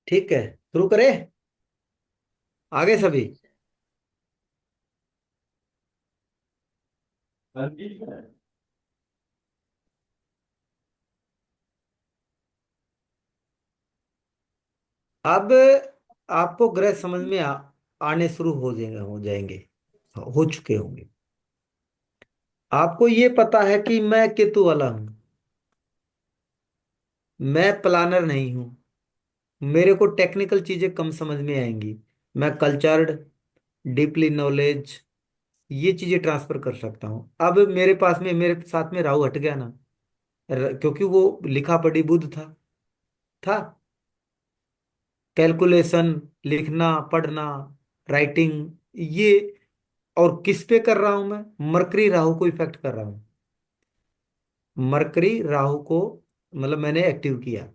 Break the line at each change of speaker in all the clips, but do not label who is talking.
ठीक है, शुरू करें। आगे सभी। अब आपको ग्रह समझ में आने शुरू हो जाएंगे, हो चुके होंगे। आपको ये पता है कि मैं केतु वाला हूं। मैं प्लानर नहीं हूं। मेरे को टेक्निकल चीजें कम समझ में आएंगी। मैं कल्चर्ड, डीपली नॉलेज, ये चीजें ट्रांसफर कर सकता हूँ। अब मेरे साथ में राहु हट गया ना। क्योंकि वो लिखा पढ़ी बुद्ध था। कैलकुलेशन, लिखना पढ़ना, राइटिंग, ये। और किस पे कर रहा हूं मैं? मरकरी राहु को इफेक्ट कर रहा हूं। मरकरी राहु को, मतलब मैंने एक्टिव किया।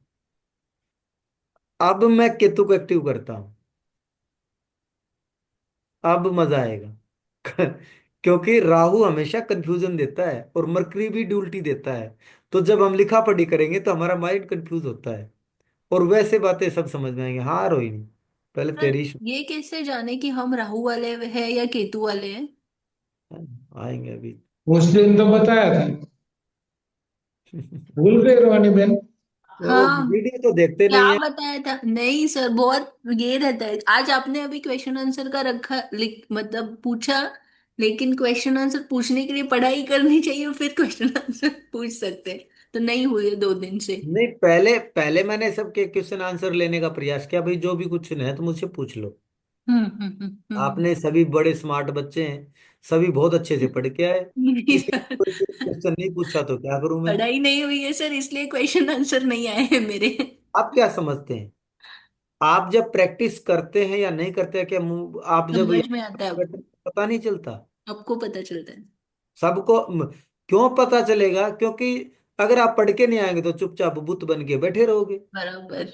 अब मैं केतु को एक्टिव करता हूं। अब मजा आएगा। क्योंकि राहु हमेशा कंफ्यूजन देता है और मरकरी भी ड्यूलिटी देता है। तो जब हम लिखा पढ़ी करेंगे तो हमारा माइंड कंफ्यूज होता है। और वैसे बातें सब समझ में आएंगे। हाँ रोहिणी, पहले
पर
तेरी
ये कैसे जाने कि हम राहु वाले हैं या केतु वाले हैं?
आएंगे अभी।
उस दिन तो बताया था। भूल गए रोहानी बहन।
वो
हाँ।
वीडियो तो देखते
क्या
नहीं है।
बताया था? नहीं सर, बहुत ये रहता है। आज आपने अभी क्वेश्चन आंसर का रखा मतलब पूछा। लेकिन क्वेश्चन आंसर पूछने के लिए पढ़ाई करनी चाहिए और फिर क्वेश्चन आंसर पूछ सकते हैं। तो नहीं हुई है 2 दिन से।
नहीं, पहले पहले मैंने सबके क्वेश्चन आंसर लेने का प्रयास किया। भाई जो भी कुछ है तो मुझसे पूछ लो। आपने सभी बड़े स्मार्ट बच्चे हैं, सभी बहुत अच्छे से पढ़ के आए।
नहीं
किसी ने
सर,
कोई क्वेश्चन नहीं पूछा तो क्या करूं मैं?
पढ़ाई नहीं हुई है सर, इसलिए क्वेश्चन आंसर नहीं आए हैं मेरे।
आप क्या समझते हैं? आप जब प्रैक्टिस करते हैं या नहीं करते हैं, क्या आप जब
समझ में
यहाँ
आता है अब।
बैठे पता नहीं चलता?
आपको पता चलता है।
सबको क्यों पता चलेगा? क्योंकि अगर आप पढ़ के नहीं आएंगे तो चुपचाप बुत बन के बैठे रहोगे।
बराबर।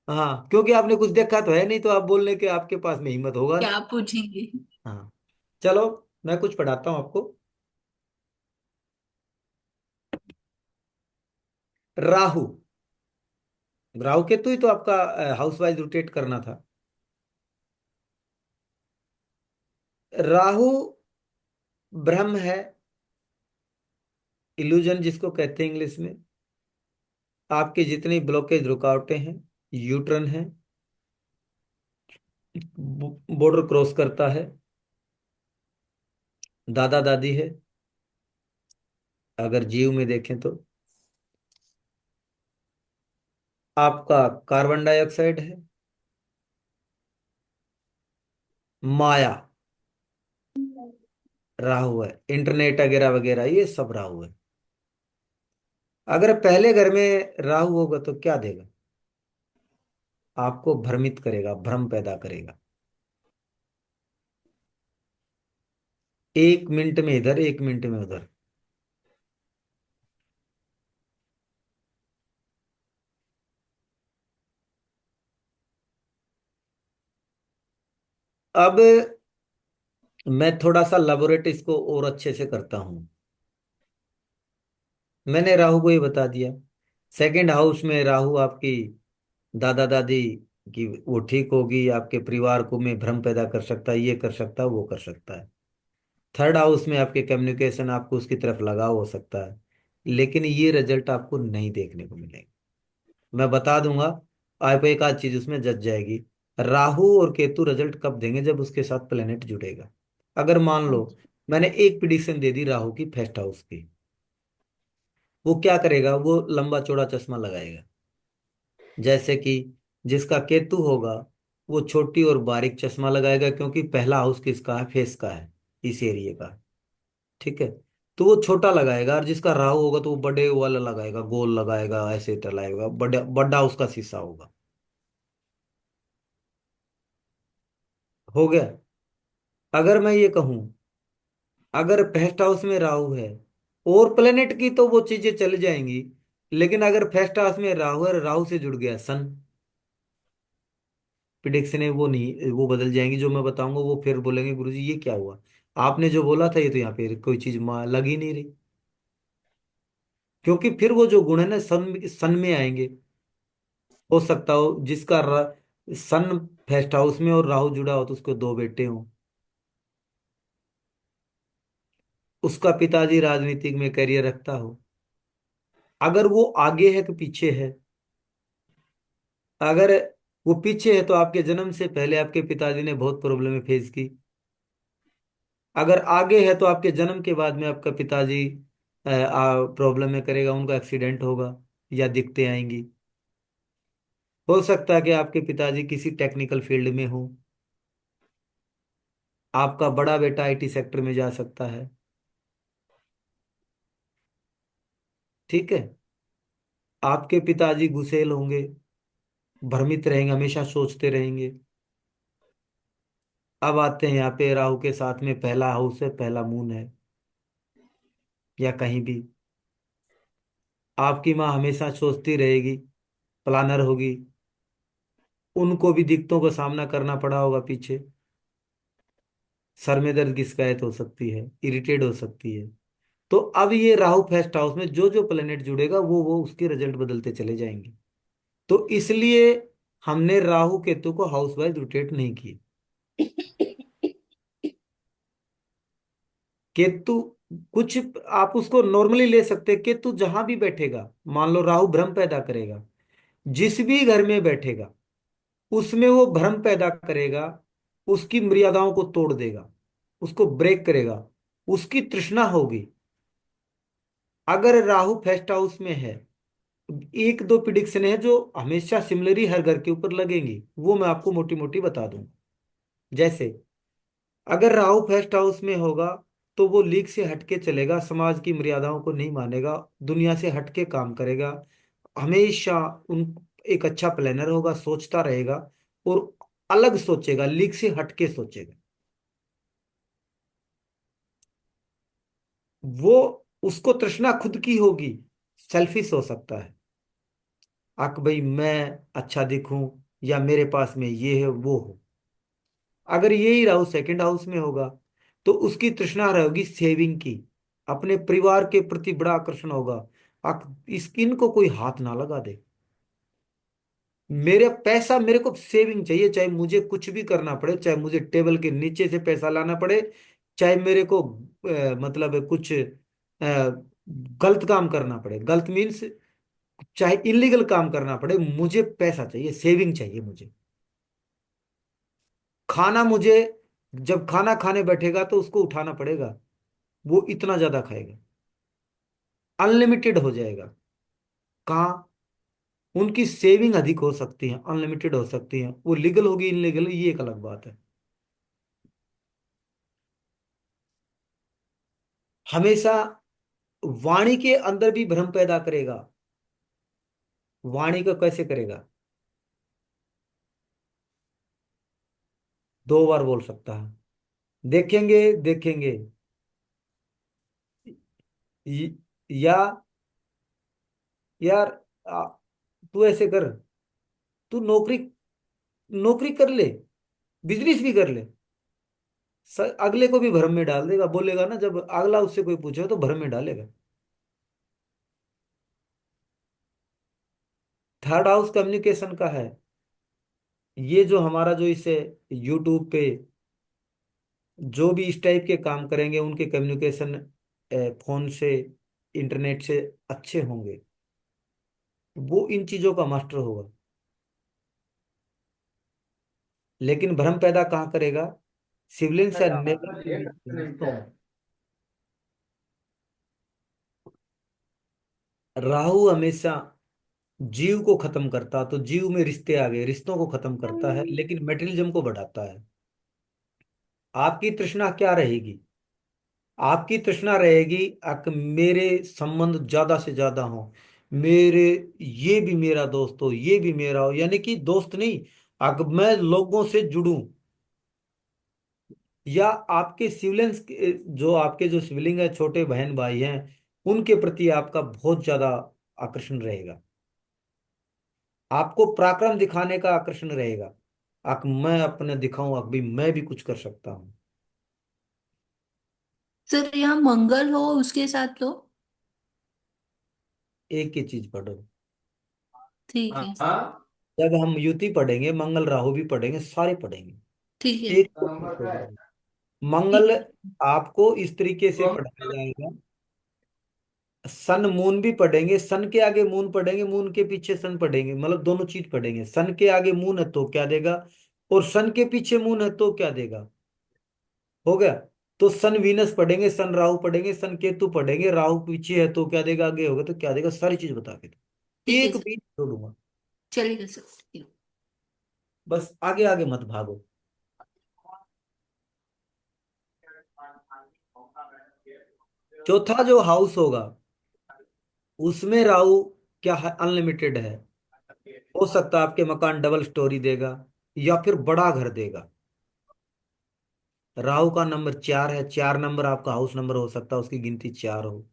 हाँ, क्योंकि आपने कुछ देखा तो है नहीं, तो आप बोलने के आपके पास में हिम्मत होगा नहीं।
क्या पूछेंगे?
हाँ, चलो मैं कुछ पढ़ाता हूँ आपको। राहु, राहु केतु ही तो आपका हाउस वाइज रोटेट करना था। राहु ब्रह्म है, इल्यूजन जिसको कहते हैं इंग्लिश में। आपकी जितनी ब्लॉकेज रुकावटें हैं, यूट्रन है, बॉर्डर क्रॉस करता है, दादा दादी है, अगर जीव में देखें तो। आपका कार्बन डाइऑक्साइड है, माया राहु है, इंटरनेट वगैरह वगैरह ये सब राहु है। अगर पहले घर में राहु होगा तो क्या देगा? आपको भ्रमित करेगा, भ्रम पैदा करेगा। 1 मिनट में इधर, 1 मिनट में उधर। अब मैं थोड़ा सा लैबोरेट इसको और अच्छे से करता हूं। मैंने राहु को ही बता दिया। सेकंड हाउस में राहु आपकी दादा दादी की वो ठीक होगी, आपके परिवार को में भ्रम पैदा कर सकता है, ये कर सकता है, वो कर सकता है। थर्ड हाउस में आपके कम्युनिकेशन, आपको उसकी तरफ लगाव हो सकता है। लेकिन ये रिजल्ट आपको नहीं देखने को मिलेगा। मैं बता दूंगा। आपको एक आध चीज उसमें जच जाएगी। राहु और केतु रिजल्ट कब देंगे? जब उसके साथ प्लेनेट जुड़ेगा। अगर मान लो मैंने एक प्रिडिक्शन दे दी राहु की फर्स्ट हाउस की, वो क्या करेगा? वो लंबा चौड़ा चश्मा लगाएगा। जैसे कि जिसका केतु होगा वो छोटी और बारीक चश्मा लगाएगा, क्योंकि पहला हाउस किसका है? फेस का है, इस एरिया का। ठीक है, तो वो छोटा लगाएगा। और जिसका राहु होगा तो वो बड़े वाला लगाएगा, गोल लगाएगा, ऐसे टलाएगा, बड़ा बड़ा उसका शीशा होगा। हो गया। अगर मैं ये कहूं, अगर फर्स्ट हाउस में राहु है और प्लेनेट की, तो वो चीजें चल जाएंगी। लेकिन अगर फर्स्ट हाउस में राहु है, राहु से जुड़ गया सन, प्रिडिक्शन है वो नहीं, वो बदल जाएंगी। जो मैं बताऊंगा वो फिर बोलेंगे गुरुजी ये क्या हुआ, आपने जो बोला था ये तो यहाँ पे कोई चीज लग ही नहीं रही। क्योंकि फिर वो जो गुण है ना सन सन में आएंगे। हो सकता हो जिसका सन फेस्ट हाउस में और राहु जुड़ा हो तो उसको दो बेटे हों। उसका पिताजी राजनीतिक में करियर रखता हो। अगर वो आगे है कि पीछे है, अगर वो पीछे है तो आपके जन्म से पहले आपके पिताजी ने बहुत प्रॉब्लम फेस की। अगर आगे है तो आपके जन्म के बाद में आपका पिताजी प्रॉब्लम में करेगा, उनका एक्सीडेंट होगा या दिक्कतें आएंगी। हो सकता है कि आपके पिताजी किसी टेक्निकल फील्ड में हो। आपका बड़ा बेटा आईटी सेक्टर में जा सकता है। ठीक है। आपके पिताजी गुस्सेल होंगे, भ्रमित रहेंगे, हमेशा सोचते रहेंगे। अब आते हैं यहाँ पे, राहु के साथ में पहला हाउस है, पहला मून है या कहीं भी, आपकी माँ हमेशा सोचती रहेगी, प्लानर होगी। उनको भी दिक्कतों का सामना करना पड़ा होगा पीछे। सर में दर्द की शिकायत हो सकती है, इरिटेट हो सकती है। तो अब ये राहु फर्स्ट हाउस में जो जो प्लेनेट जुड़ेगा वो उसके रिजल्ट बदलते चले जाएंगे। तो इसलिए हमने राहु केतु को हाउस वाइज रोटेट नहीं किए। केतु कुछ, आप उसको नॉर्मली ले सकते हैं। केतु जहां भी बैठेगा, मान लो राहु भ्रम पैदा करेगा, जिस भी घर में बैठेगा उसमें वो भ्रम पैदा करेगा, उसकी मर्यादाओं को तोड़ देगा, उसको ब्रेक करेगा, उसकी तृष्णा होगी। अगर राहु फर्स्ट हाउस में है, एक दो प्रिडिक्शन है जो हमेशा सिमिलर हर घर के ऊपर लगेंगी, वो मैं आपको मोटी मोटी बता दूं। जैसे अगर राहु फर्स्ट हाउस में होगा तो वो लीग से हटके चलेगा, समाज की मर्यादाओं को नहीं मानेगा, दुनिया से हटके काम करेगा, हमेशा उन एक अच्छा प्लानर होगा, सोचता रहेगा और अलग सोचेगा, लीग से हटके सोचेगा। वो उसको तृष्णा खुद की होगी, सेल्फिश हो सकता है। अक भाई मैं अच्छा दिखूं या मेरे पास में ये है वो हो। अगर यही राहु सेकंड हाउस में होगा तो उसकी तृष्णा रहेगी सेविंग की, अपने परिवार के प्रति बड़ा आकर्षण होगा। इस इनको कोई हाथ ना लगा दे, मेरे पैसा मेरे को सेविंग चाहिए, चाहे मुझे कुछ भी करना पड़े, चाहे मुझे टेबल के नीचे से पैसा लाना पड़े, चाहे मेरे को मतलब कुछ गलत काम करना पड़े, गलत मीन्स चाहे इलीगल काम करना पड़े, मुझे पैसा चाहिए, सेविंग चाहिए मुझे। खाना मुझे, जब खाना खाने बैठेगा तो उसको उठाना पड़ेगा, वो इतना ज्यादा खाएगा, अनलिमिटेड हो जाएगा। कहाँ उनकी सेविंग अधिक हो सकती है, अनलिमिटेड हो सकती है, वो लीगल होगी इनलीगल ये एक अलग बात है। हमेशा वाणी के अंदर भी भ्रम पैदा करेगा। वाणी को कैसे करेगा? दो बार बोल सकता है, देखेंगे देखेंगे। य- या यार, तू ऐसे कर, तू नौकरी नौकरी कर ले, बिजनेस भी कर ले। अगले को भी भ्रम में डाल देगा, बोलेगा ना, जब अगला उससे कोई पूछे तो भ्रम में डालेगा। थर्ड हाउस कम्युनिकेशन का है। ये जो हमारा जो इसे यूट्यूब पे जो भी इस टाइप के काम करेंगे उनके कम्युनिकेशन फोन से, इंटरनेट से अच्छे होंगे, वो इन चीजों का मास्टर होगा। लेकिन भ्रम पैदा कहाँ करेगा? सिबलिंग्स या नेबर के बीच में, रिश्तों में। राहु हमेशा जीव को खत्म करता, तो जीव में रिश्ते आ गए, रिश्तों को खत्म करता है लेकिन मेटेरियलिज्म को बढ़ाता है। आपकी तृष्णा क्या रहेगी? आपकी तृष्णा रहेगी मेरे संबंध ज्यादा से ज्यादा हो, मेरे, ये भी मेरा दोस्त हो, ये भी मेरा हो, यानी कि दोस्त नहीं, अगर मैं लोगों से जुड़ूं, या आपके सिबलिंग्स, जो आपके जो सिबलिंग है, छोटे बहन भाई हैं, उनके प्रति आपका बहुत ज्यादा आकर्षण रहेगा। आपको पराक्रम दिखाने का आकर्षण रहेगा। मैं अपने दिखाऊं, अब भी मैं भी कुछ कर सकता हूँ।
सर यहाँ मंगल हो उसके साथ तो।
एक ही चीज पढ़ो।
ठीक है।
जब हम युति पढ़ेंगे, मंगल राहु भी पढ़ेंगे, सारे पढ़ेंगे,
ठीक है।
एक को नहीं छोड़ेंगे। मंगल
ठीक।
आपको इस तरीके से पढ़ाया जाएगा, सन मून भी पढ़ेंगे, सन के आगे मून पढ़ेंगे, मून के पीछे सन पढ़ेंगे, मतलब दोनों चीज पढ़ेंगे। सन के आगे मून है तो क्या देगा, और सन के पीछे मून है तो क्या देगा। हो गया। तो सन वीनस पढ़ेंगे, सन राहु पढ़ेंगे, सन केतु पढ़ेंगे, राहु पीछे है तो क्या देगा, आगे होगा तो क्या देगा, सारी चीज बता के दो,
ठीक है
एक
सर।
भी नहीं छोड़ूंगा।
चलेगा सर।
बस आगे आगे मत भागो। चौथा जो हाउस होगा उसमें राहु क्या है, अनलिमिटेड है। हो सकता है आपके मकान डबल स्टोरी देगा या फिर बड़ा घर देगा। राहु का नंबर 4 है, 4 नंबर आपका हाउस नंबर हो सकता है, उसकी गिनती 4 हो।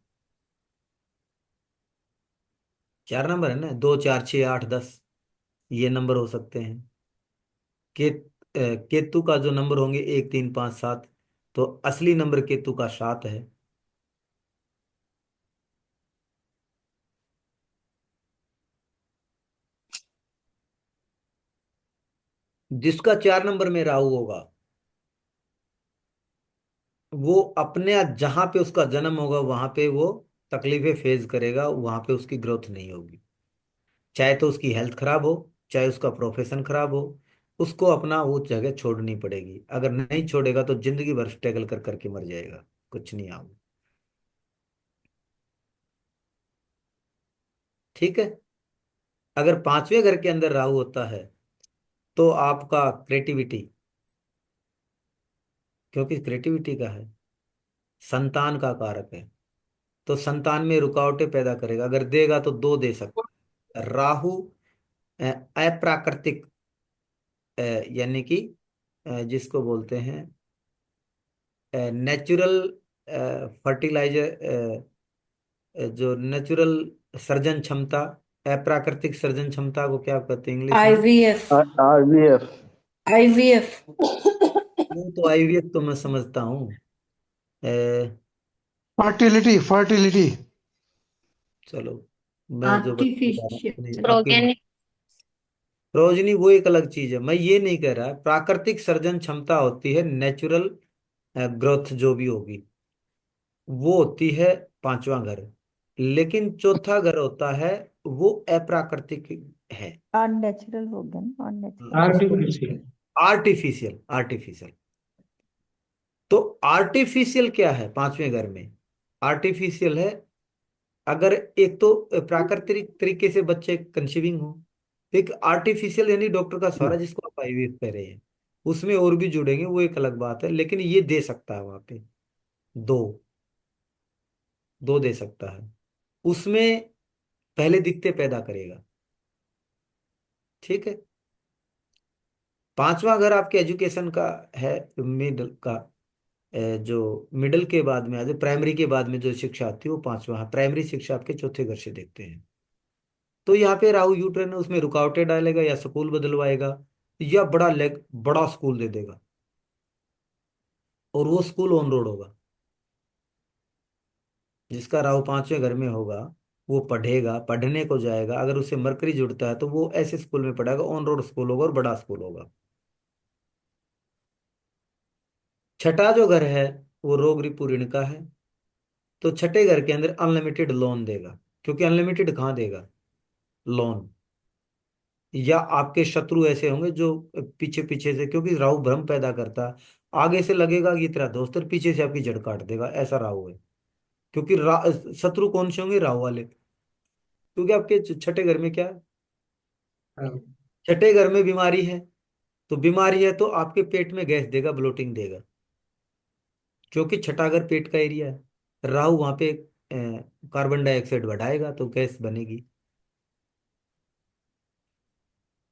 4 नंबर है ना, 2 4 6 8 10, ये नंबर हो सकते हैं। केतु का जो नंबर होंगे 1 3 5 7, तो असली नंबर केतु का 7 है। जिसका 4 नंबर में राहु होगा वो अपने जहां पे उसका जन्म होगा वहां पे वो तकलीफें फेस करेगा, वहां पे उसकी ग्रोथ नहीं होगी। चाहे तो उसकी हेल्थ खराब हो, चाहे उसका प्रोफेशन खराब हो, उसको अपना वो जगह छोड़नी पड़ेगी। अगर नहीं छोड़ेगा तो जिंदगी भर स्ट्रगल कर करके मर जाएगा, कुछ नहीं आओ। ठीक है। अगर 5वें घर के अंदर राहु होता है तो आपका क्रिएटिविटी, क्योंकि क्रिएटिविटी का है, संतान का कारक है, तो संतान में रुकावटें पैदा करेगा। अगर देगा तो दो दे सकता है राहु। अप्राकृतिक, यानी कि जिसको बोलते हैं नेचुरल फर्टिलाइजर, जो नेचुरल सर्जन क्षमता, अप्राकृतिक सर्जन क्षमता को क्या कहते हैं इंग्लिश में।
आईवीएफ।
आरबीएफ।
आईवीएफ।
वो तो आईवीएफ तो मैं समझता हूँ। अ,
फर्टिलिटी फर्टिलिटी।
चलो, मैं जो बता रहा हूँ आपकी
प्रोगेन।
प्रोजनी वो एक अलग चीज है, मैं ये नहीं कह रहा। प्राकृतिक सर्जन क्षमता होती है, नेचुरल ग्रोथ जो भी होगी वो होती है 5वां घर। लेकिन चौथा घर होता है वो अप्राकृतिक है।
अननेचुरल हो गया ना, अननेचुरल।
उसको
आर्टिफिशियल।
Artificial, artificial. तो आर्टिफिशियल क्या है 5वें घर में, आर्टिफिशियल है अगर एक तो प्राकृतिक तरीके से बच्चे कंसीविंग हो, एक आर्टिफिशियल यानी डॉक्टर का सहारा जिसको आप आईवीएफ कह रहे हैं, उसमें और भी जुड़ेंगे वो एक अलग बात है, लेकिन ये दे सकता है वहां पे दो, दो दे सकता है। उसमें पहले दिखते पैदा करेगा। ठीक है। 5वां घर आपके एजुकेशन का है, मिडल का। जो मिडल के बाद में आते, प्राइमरी के बाद में जो शिक्षा आती है वो 5वां है। प्राइमरी शिक्षा आपके चौथे घर से देखते हैं। तो यहाँ पे राहु यूट्रन है, उसमें रुकावटें डालेगा या स्कूल बदलवाएगा या बड़ा स्कूल दे देगा, और वो स्कूल ऑन रोड होगा। जिसका राहु 5वें घर में होगा वो पढ़ेगा, पढ़ने को जाएगा, अगर उसे मरकरी जुड़ता है तो वो ऐसे स्कूल में पढ़ेगा, ऑन रोड स्कूल होगा और बड़ा स्कूल होगा। छठा जो घर है वो रोग रिपू ऋण का है, तो छठे घर के अंदर अनलिमिटेड लोन देगा। क्योंकि अनलिमिटेड कहाँ देगा लोन, या आपके शत्रु ऐसे होंगे जो पीछे पीछे से, क्योंकि राहु भ्रम पैदा करता है, आगे से लगेगा कि तेरा दोस्त और पीछे से आपकी जड़ काट देगा, ऐसा राहु है। क्योंकि शत्रु कौन से होंगे, राहु वाले। क्योंकि आपके छठे घर में क्या है, छठे घर में बीमारी है, तो बीमारी है तो आपके पेट में गैस देगा, ब्लोटिंग देगा, क्योंकि छठा घर पेट का एरिया है। राहु वहां पे कार्बन डाइऑक्साइड बढ़ाएगा तो गैस बनेगी,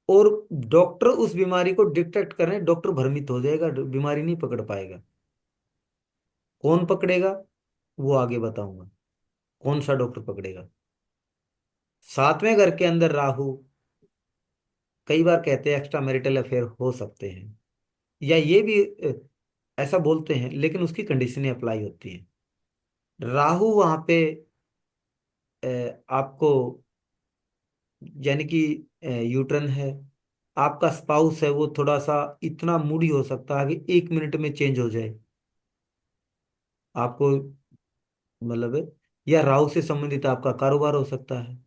और डॉक्टर उस बीमारी को डिटेक्ट करें, डॉक्टर भ्रमित हो जाएगा, बीमारी नहीं पकड़ पाएगा। कौन पकड़ेगा वो आगे बताऊंगा, कौन सा डॉक्टर पकड़ेगा। 7वें घर के अंदर राहु, कई बार कहते हैं एक्स्ट्रा मैरिटल अफेयर हो सकते हैं, या ये भी ऐसा बोलते हैं, लेकिन उसकी कंडीशनें अप्लाई होती हैं। राहु वहां पे आपको यानी कि यूटर्न है। आपका स्पाउस है वो थोड़ा सा इतना मूडी हो सकता है कि 1 मिनट में चेंज हो जाए आपको, मतलब है। या राहु से संबंधित आपका कारोबार हो सकता है,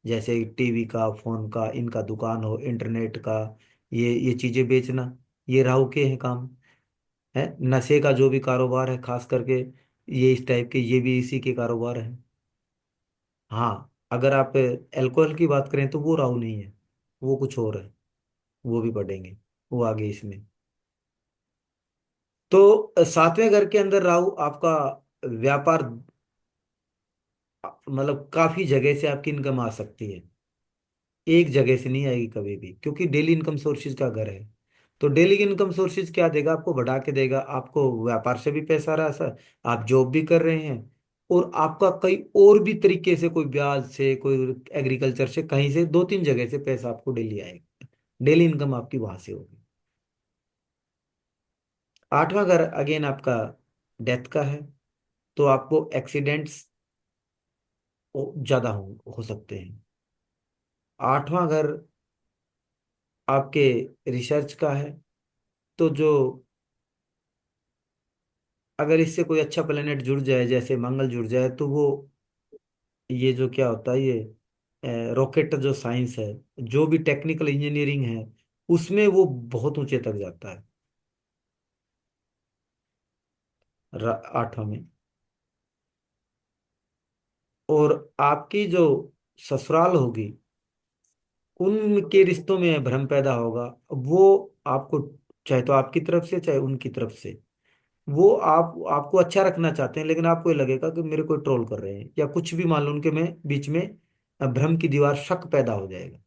जैसे टीवी का, फोन का, इनका दुकान हो, इंटरनेट का, ये चीजें बेचना, ये राहु के हैं काम। है नशे का जो भी कारोबार है खास करके, ये इस टाइप के, ये भी इसी के कारोबार है। हाँ, अगर आप अल्कोहल की बात करें तो वो राहु नहीं है, वो कुछ और है, वो भी पढ़ेंगे, वो आगे इसमें। तो 7वें घर के अंदर राहु आपका व्यापार, मतलब काफी जगह से आपकी इनकम आ सकती है, एक जगह से नहीं आएगी कभी भी, क्योंकि डेली इनकम सोर्सेज का घर है। तो डेली इनकम सोर्सेज क्या देगा आपको, बढ़ा के देगा आपको, व्यापार से भी पैसा आ रहा है सर, आप जॉब भी कर रहे हैं, और आपका कई और भी तरीके से, कोई ब्याज से, कोई एग्रीकल्चर से, कहीं से 2-3 जगह से पैसा आपको डेली आएगा, डेली इनकम आपकी वहां से होगी। 8वां घर अगेन आपका डेथ का है, तो आपको एक्सीडेंट्स ज्यादा हो सकते हैं। 8वां घर आपके रिसर्च का है, तो जो, अगर इससे कोई अच्छा प्लेनेट जुड़ जाए, जैसे मंगल जुड़ जाए, तो वो, ये जो क्या होता है, ये रॉकेट जो साइंस है, जो भी टेक्निकल इंजीनियरिंग है, उसमें वो बहुत ऊंचे तक जाता है 8वां में। और आपकी जो ससुराल होगी, उनके रिश्तों में भ्रम पैदा होगा, वो आपको, चाहे तो आपकी तरफ से चाहे उनकी तरफ से, वो आपको अच्छा रखना चाहते हैं, लेकिन आपको ये लगेगा कि मेरे को ट्रोल कर रहे हैं, या कुछ भी मान लो उनके में बीच में भ्रम की दीवार, शक पैदा हो जाएगा।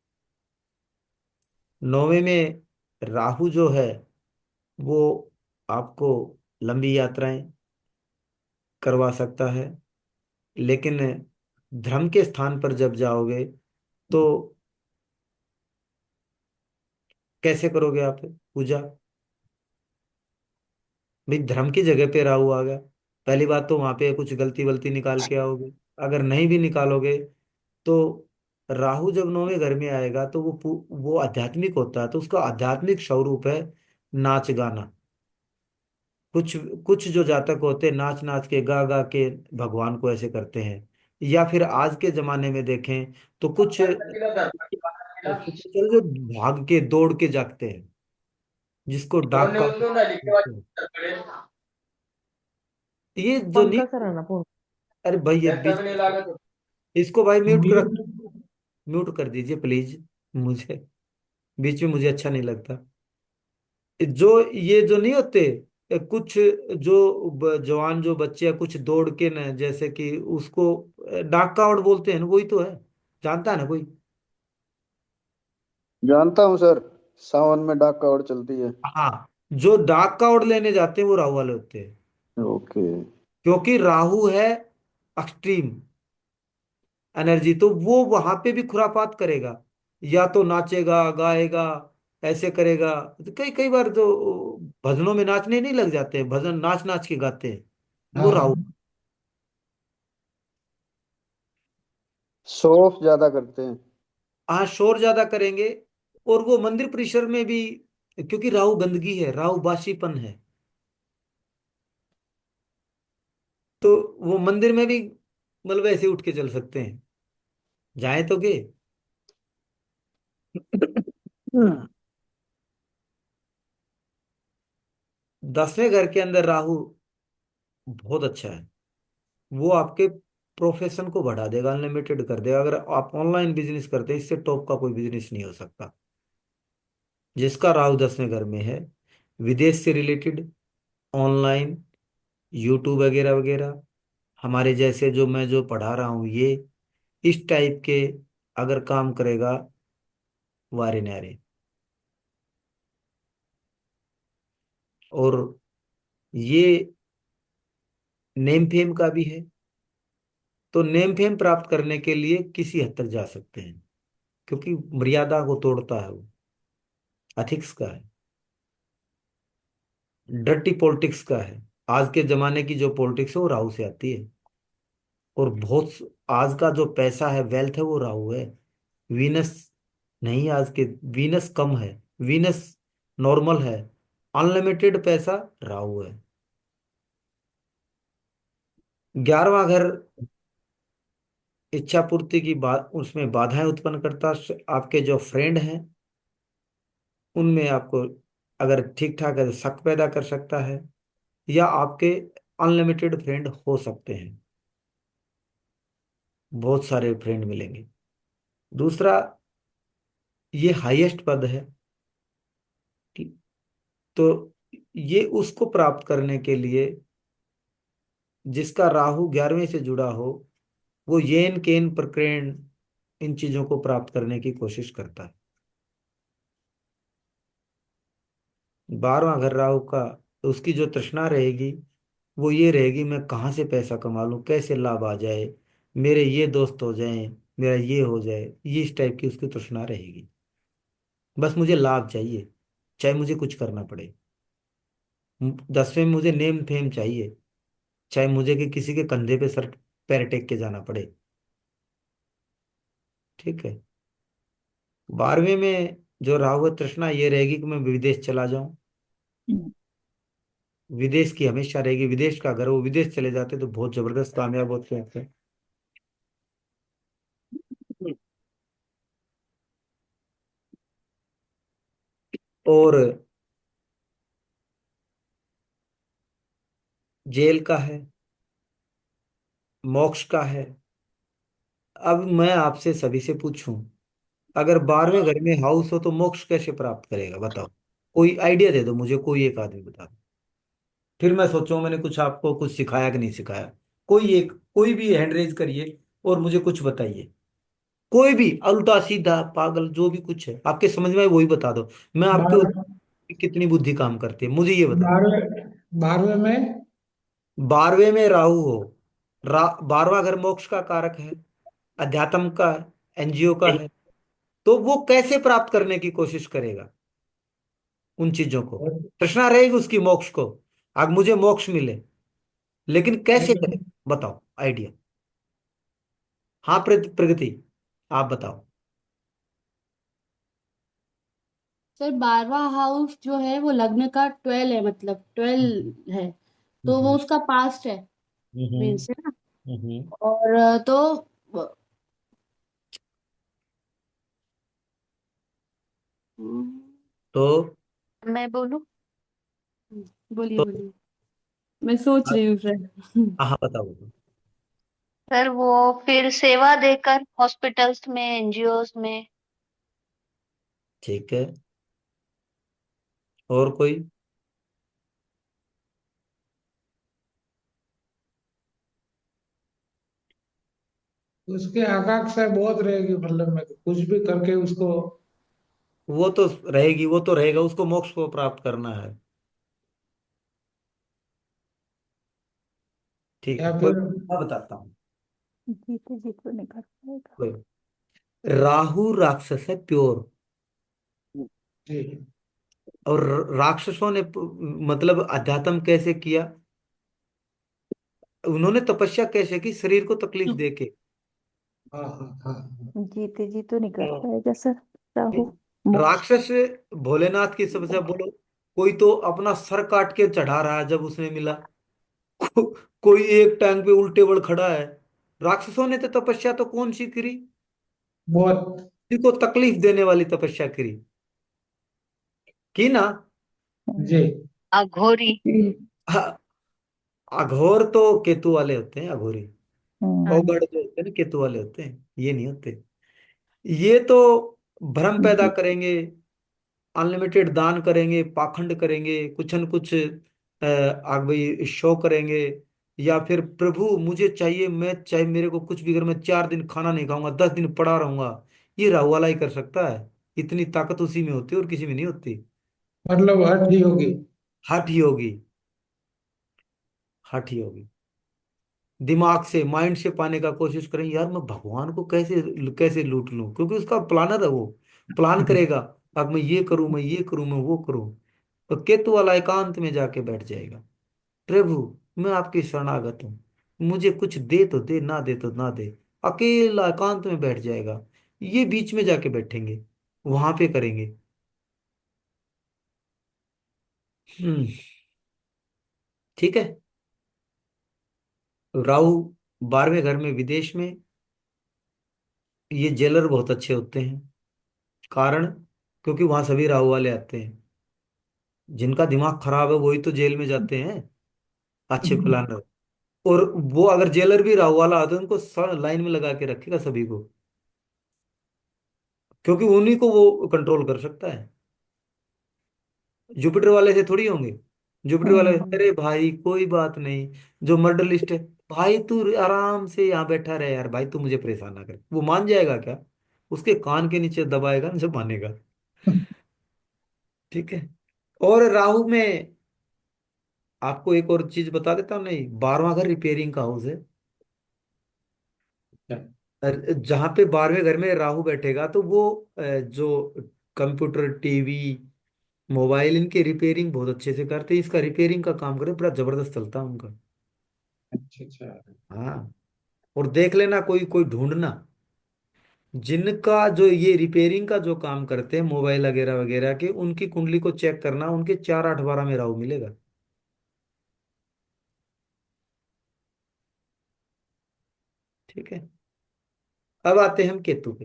9वें में राहु जो है, वो आपको लंबी यात्राएं करवा सकता है, लेकिन धर्म के स्थान पर जब जाओगे तो कैसे करोगे आप पूजा? भाई धर्म की जगह पे राहु आ गया, पहली बात तो वहां पे कुछ गलती वलती निकाल के आओगे, अगर नहीं भी निकालोगे तो राहु जब 9वें घर में आएगा तो वो आध्यात्मिक होता है, तो उसका आध्यात्मिक स्वरूप है नाच गाना। कुछ कुछ जो जातक होते हैं नाच नाच के, गा गा के भगवान को ऐसे करते हैं। या फिर आज के जमाने में देखें तो कुछ जो भाग के दौड़ के जागते हैं, जिसको डाक का, ये जो नहीं,
पंकज सर है ना फोन।
अरे भाई ये बीच, इसको भाई म्यूट कर, म्यूट कर दीजिए प्लीज, मुझे बीच में मुझे अच्छा नहीं लगता। जो ये जो नहीं होते, कुछ जो जवान जो बच्चे हैं, कुछ दौड़ के ना, जैसे कि उसको डाक कावड़ बोलते हैं ना, वही तो है, जानता है ना कोई?
जानता हूँ सर। सावन में डाक कावड़ चलती है।
हाँ, जो डाक कावड़ लेने जाते हैं वो राहु वाले होते हैं,
ओके।
क्योंकि राहु है एक्सट्रीम एनर्जी, तो वो वहां पे भी खुरापात करेगा, या तो नाचेगा गाएगा, ऐसे करेगा। तो कई कई बार तो भजनों में नाचने नहीं लग जाते हैं, भजन नाच नाच के गाते हैं, वो राहु।
शो ऑफ ज्यादा करते हैं।
हाँ, शोर ज्यादा करेंगे, और वो मंदिर परिसर में भी, क्योंकि राहु गंदगी है, राहु बासीपन है, तो वो मंदिर में भी मतलब ऐसे उठ के चल सकते हैं, जाए तो के।
हम्म।
10वें घर के अंदर राहु बहुत अच्छा है, वो आपके प्रोफेशन को बढ़ा देगा, अनलिमिटेड कर देगा। अगर आप ऑनलाइन बिजनेस करते हैं, इससे टॉप का कोई बिजनेस नहीं हो सकता। जिसका राहु 10वें घर में है, विदेश से रिलेटेड, ऑनलाइन, यूट्यूब वगैरह वगैरह, हमारे जैसे जो मैं जो पढ़ा रहा हूँ, ये इस टाइप के अगर काम करेगा, वारे न्यारे। और ये नेम फेम का भी है, तो नेम फेम प्राप्त करने के लिए किसी हद तक जा सकते हैं, क्योंकि मर्यादा को तोड़ता है वो, एथिक्स का है, डर्टी पॉलिटिक्स का है। आज के जमाने की जो पॉलिटिक्स है वो राहु से आती है, और बहुत आज का जो पैसा है, वेल्थ है, वो राहु है। वीनस नहीं, आज के वीनस कम है, वीनस नॉर्मल है, अनलिमिटेड पैसा राहु है। 11वां घर इच्छा पूर्ति की बात, उसमें बाधाएं उत्पन्न करता। आपके जो फ्रेंड हैं उनमें आपको अगर ठीक ठाक है तो शक पैदा कर सकता है, या आपके अनलिमिटेड फ्रेंड हो सकते हैं, बहुत सारे फ्रेंड मिलेंगे। दूसरा, ये हाईएस्ट पद है, ठीक? तो ये उसको प्राप्त करने के लिए जिसका राहु 11वें से जुड़ा हो, वो येन केन प्रकरण इन चीजों को प्राप्त करने की कोशिश करता है। 12वां घर राहु का, तो उसकी जो तृष्णा रहेगी वो ये रहेगी, मैं कहाँ से पैसा कमा लूं, कैसे लाभ आ जाए, मेरे ये दोस्त हो जाएं, मेरा ये हो जाए, ये इस टाइप की उसकी तृष्णा रहेगी। बस मुझे लाभ चाहिए, चाहे मुझे कुछ करना पड़े। 10वें में मुझे नेम फेम चाहिए, चाहे मुझे कि किसी के कंधे पे सर पैर टेक के जाना पड़े। ठीक है। 12वें में जो राहु है, तृष्णा ये रहेगी कि मैं विदेश चला जाऊं, विदेश की हमेशा रहेगी। विदेश का, अगर वो विदेश चले जाते तो बहुत जबरदस्त कामयाब होते हैं। और जेल का है, मोक्ष का है। अब मैं आपसे सभी से पूछूं, अगर 12वें घर में हाउस हो तो मोक्ष कैसे प्राप्त करेगा, बताओ। कोई आइडिया दे दो मुझे, कोई एक आदमी बता दो, फिर मैं सोचूं मैंने कुछ आपको कुछ सिखाया कि नहीं सिखाया। कोई भी हैंड रेज करिए और मुझे कुछ बताइए। कोई भी उल्टा सीधा पागल जो भी कुछ है आपके समझ में आए वही बता दो। मैं आपके
बारहवें
कितनी बुद्धि काम करती है मुझे ये बता।
बारहवें बारहवें में
12वें में राहु हो, 12वां घर मोक्ष का कारक है, अध्यात्म का, एनजीओ का है। तो वो कैसे प्राप्त करने की कोशिश करेगा उन चीजों को। तृष्णा रहेगी उसकी मोक्ष को, अब मुझे मोक्ष मिले, लेकिन कैसे करे, बताओ आइडिया। हाँ प्रगति, आप बताओ।
सर 12वां हाउस जो है वो लग्न का 12 है, मतलब 12 है, तो वो
हम्म।
उसका पास्ट है,
हम्म।
मीन्स है ना।
हम्म।
और तो हम्म,
तो
मैं बोलूं? बोलिए
तो
बोलिए, मैं सोच रही हूँ सर।
हाँ बताओ बताओ।
सर वो फिर सेवा देकर हॉस्पिटल्स में, एनजीओज में।
ठीक है, और कोई।
उसकी आकांक्षा बहुत रहेगी, मतलब मैं कुछ भी करके उसको।
वो तो रहेगी, वो तो रहेगा, उसको मोक्ष को प्राप्त करना है। ठीक है,
या
कोई
फिर
मैं बताता हूँ।
जीते जी तो नहीं कर पाएगा।
कोई राहु राक्षस है प्योर,
जी,
और राक्षसों ने मतलब अध्यात्म कैसे किया, उन्होंने तपस्या कैसे की, शरीर को तकलीफ देके।
हाँ हाँ हाँ।
जीते जी तो नहीं कर पाएगा सर, राहु मोक्ष।
राक्षस भोलेनाथ की समस्या बोलो, कोई तो अपना सर काट के चढ़ा रहा है जब उसने मिला। को, कोई एक टांग पे उल्टे बड़ खड़ा है। राक्षसों ने तो तपस्या तो कौन सी करी,
बहुत।
को तकलीफ देने वाली तपस्या करी, की ना।
जी।
अघोरी।
हाँ, अघोर तो केतु वाले होते हैं, अघोरी।
हम्म।
अवगढ़ जो होते हैं ना केतु वाले होते हैं, ये नहीं होते। ये तो भ्रम पैदा करेंगे, अनलिमिटेड दान करेंगे, पाखंड करेंगे, कुछ न कुछ आग भाई शो करेंगे, या फिर प्रभु मुझे चाहिए, मैं चाहे मेरे को कुछ भी कर, मैं 4 दिन खाना नहीं खाऊंगा, 10 दिन पड़ा रहूंगा। ये राहु वाला ही कर सकता है। इतनी ताकत उसी में होती है और किसी में नहीं होती।
मतलब हट ही होगी।
हठ ही होगी, हठ ही होगी। दिमाग से, माइंड से पाने का कोशिश करें, यार मैं भगवान को कैसे कैसे लूट लूं, क्योंकि उसका प्लानर है वो, प्लान करेगा। अब मैं ये करूं, मैं ये करूं, मैं वो करूं। तो केतु वाला एकांत में जाके बैठ जाएगा, प्रभु मैं आपकी शरणागत हूँ, मुझे कुछ दे तो दे, ना दे तो ना दे। अकेला एकांत में बैठ जाएगा। ये बीच में जाके बैठेंगे, वहां पे करेंगे। हम्म। ठीक है। राहु 12वें घर में विदेश में, ये जेलर बहुत अच्छे होते हैं। कारण, क्योंकि वहां सभी राहु वाले आते हैं। जिनका दिमाग खराब है वही तो जेल में जाते हैं, अच्छे प्लानर। और वो अगर जेलर भी राहु वाला हो तो उनको लाइन में लगा के रखेगा सभी को, क्योंकि उन्हीं को वो कंट्रोल कर सकता है। जुपिटर वाले से थोड़ी होंगे। जुपिटर वाले, अरे भाई कोई बात नहीं, जो मर्डर लिस्ट है, भाई तू आराम से यहाँ बैठा रहे यार, भाई तू मुझे परेशान ना कर, वो मान जाएगा क्या? उसके कान के नीचे दबाएगा ना जब मानेगा। ठीक है। और राहु में आपको एक और चीज बता देता हूँ, नहीं, 12वां घर रिपेयरिंग का हाउस है। जहां पे 12वें घर में राहु बैठेगा तो वो जो कंप्यूटर, टीवी, मोबाइल, इनके रिपेयरिंग बहुत अच्छे से करते हैं। इसका रिपेयरिंग का काम करे, बड़ा जबरदस्त चलता है उनका।
अच्छा अच्छा।
हाँ। और देख लेना, कोई कोई ढूंढना, जिनका जो ये रिपेयरिंग का जो काम करते हैं मोबाइल वगैरह वगैरह के, उनकी कुंडली को चेक करना, उनके 4 8 12 में राहु मिलेगा। ठीक है। अब आते हैं हम केतु पे।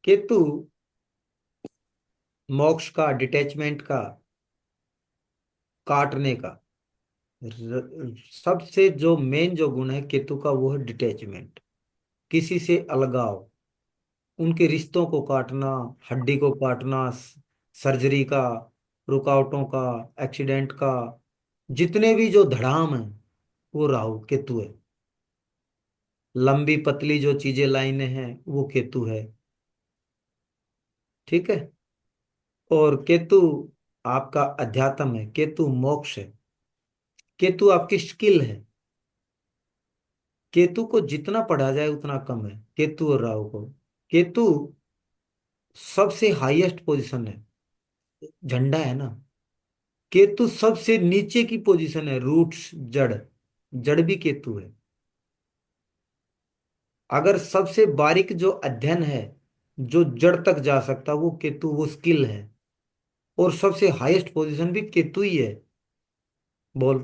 केतु मोक्ष का, डिटैचमेंट का, काटने का, सबसे जो मेन जो गुण है केतु का वो है डिटैचमेंट। किसी से अलगाव, उनके रिश्तों को काटना, हड्डी को काटना, सर्जरी का, रुकावटों का, एक्सीडेंट का, जितने भी जो धड़ाम है वो राहु केतु है। लंबी पतली जो चीजें लाइनें हैं वो केतु है। ठीक है। और केतु आपका अध्यात्म है, केतु मोक्ष है, केतु आपकी स्किल है। केतु को जितना पढ़ा जाए उतना कम है, केतु और राहु को। केतु सबसे हाईएस्ट पोजीशन है, झंडा है ना। केतु सबसे नीचे की पोजीशन है, रूट्स, जड़, जड़ भी केतु है। अगर सबसे बारीक जो अध्ययन है, जो जड़ तक जा सकता, वो केतु, वो स्किल है। और सबसे हाईएस्ट पोजीशन भी केतु ही है। बोल,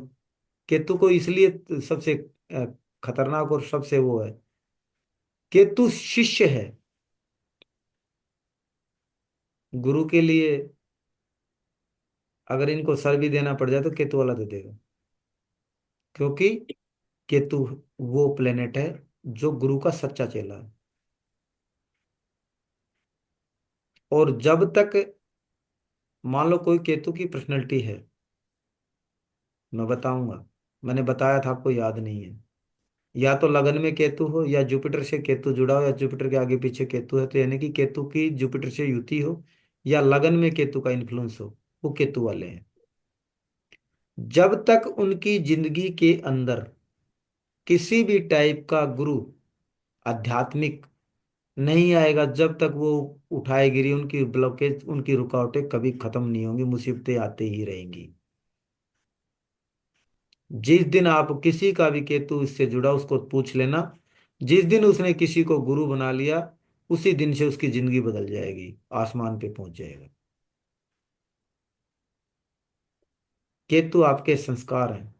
केतु को इसलिए सबसे अ, खतरनाक और सबसे वो है, केतु शिष्य है। गुरु के लिए अगर इनको सर भी देना पड़ जाए तो केतु वाला दे देगा, क्योंकि केतु वो प्लेनेट है जो गुरु का सच्चा चेला है। और जब तक मान लो कोई केतु की पर्सनैलिटी है, मैं बताऊंगा, मैंने बताया था आपको, याद नहीं है, या तो लगन में केतु हो, या जुपिटर से केतु जुड़ा हो, या जुपिटर के आगे पीछे केतु है, तो यानी कि केतु की जुपिटर से युति हो, या लगन में केतु का इन्फ्लुएंस हो, वो केतु वाले हैं। जब तक उनकी जिंदगी के अंदर किसी भी टाइप का गुरु आध्यात्मिक नहीं आएगा, जब तक वो उठाएगिरी, उनकी ब्लॉकेज, उनकी रुकावटें कभी खत्म नहीं होंगी, मुसीबतें आती ही रहेंगी। जिस दिन आप किसी का भी केतु इससे जुड़ा, उसको पूछ लेना, जिस दिन उसने किसी को गुरु बना लिया, उसी दिन से उसकी जिंदगी बदल जाएगी, आसमान पे पहुंच जाएगा। केतु आपके संस्कार हैं।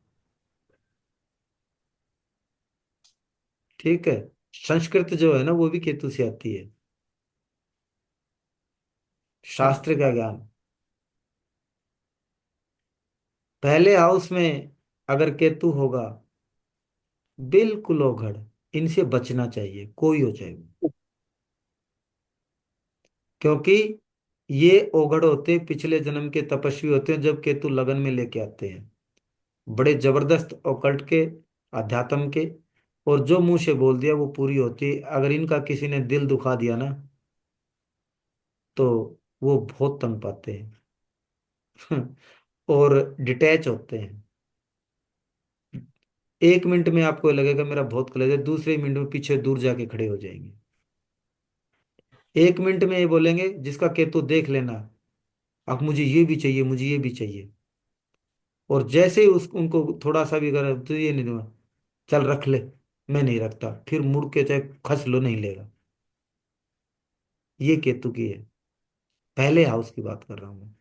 ठीक है। संस्कृत जो है ना वो भी केतु से आती है, शास्त्र का ज्ञान। पहले हाउस में अगर केतु होगा, बिल्कुल ओघड़, इनसे बचना चाहिए, कोई हो चाहे वो। क्योंकि ये ओघड़ होते पिछले जन्म के तपस्वी होते हैं, जब केतु लगन में लेके आते हैं, बड़े जबरदस्त ओकल्ट के, अध्यात्म के। और जो मुंह से बोल दिया वो पूरी होती है। अगर इनका किसी ने दिल दुखा दिया ना, तो वो बहुत तंग पाते हैं। और डिटैच होते हैं। 1 मिनट में आपको लगेगा मेरा बहुत क्लोज है, दूसरे मिनट में पीछे दूर जाके खड़े हो जाएंगे। 1 मिनट में ये बोलेंगे, जिसका केतु देख लेना, अब मुझे ये भी चाहिए, मुझे ये भी चाहिए। और जैसे ही उस उनको थोड़ा सा भी अगर तो ये नहीं दूंगा, चल रख ले, मैं नहीं रखता, फिर मुड़ के चाहे खस लो नहीं लेगा। ये केतु की है, पहले हाउस की बात कर रहा हूं मैं।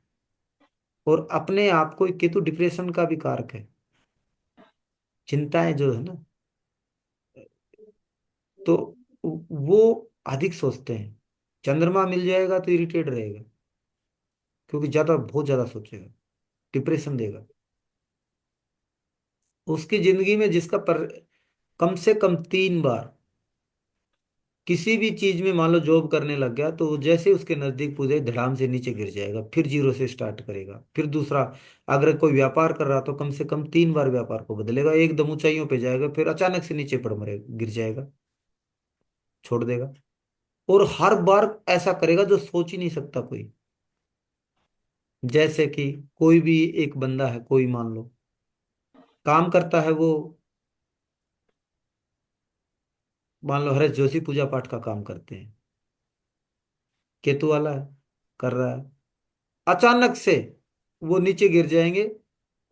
और अपने आप को केतु डिप्रेशन का भी कारक है। चिंताएं जो है ना, तो वो अधिक सोचते हैं। चंद्रमा मिल जाएगा तो इरिटेट रहेगा, क्योंकि ज्यादा बहुत ज्यादा सोचेगा, डिप्रेशन देगा। उसकी जिंदगी में जिसका कम से कम 3 बार किसी भी चीज में मान लो जॉब करने लग गया, तो जैसे उसके नजदीक पूछे धड़ाम से नीचे गिर जाएगा, फिर जीरो से स्टार्ट करेगा, फिर दूसरा। अगर कोई व्यापार कर रहा तो कम से कम 3 बार व्यापार को बदलेगा, एकदम ऊंचाइयों पे जाएगा, फिर अचानक से नीचे पड़ मरे गिर जाएगा, छोड़ देगा। और हर बार ऐसा करेगा जो सोच ही नहीं सकता कोई। जैसे कि कोई भी एक बंदा है, कोई मान लो काम करता है वो, मान लो हरेश जोशी पूजा पाठ का काम करते हैं, केतु वाला है, कर रहा है, अचानक से वो नीचे गिर जाएंगे,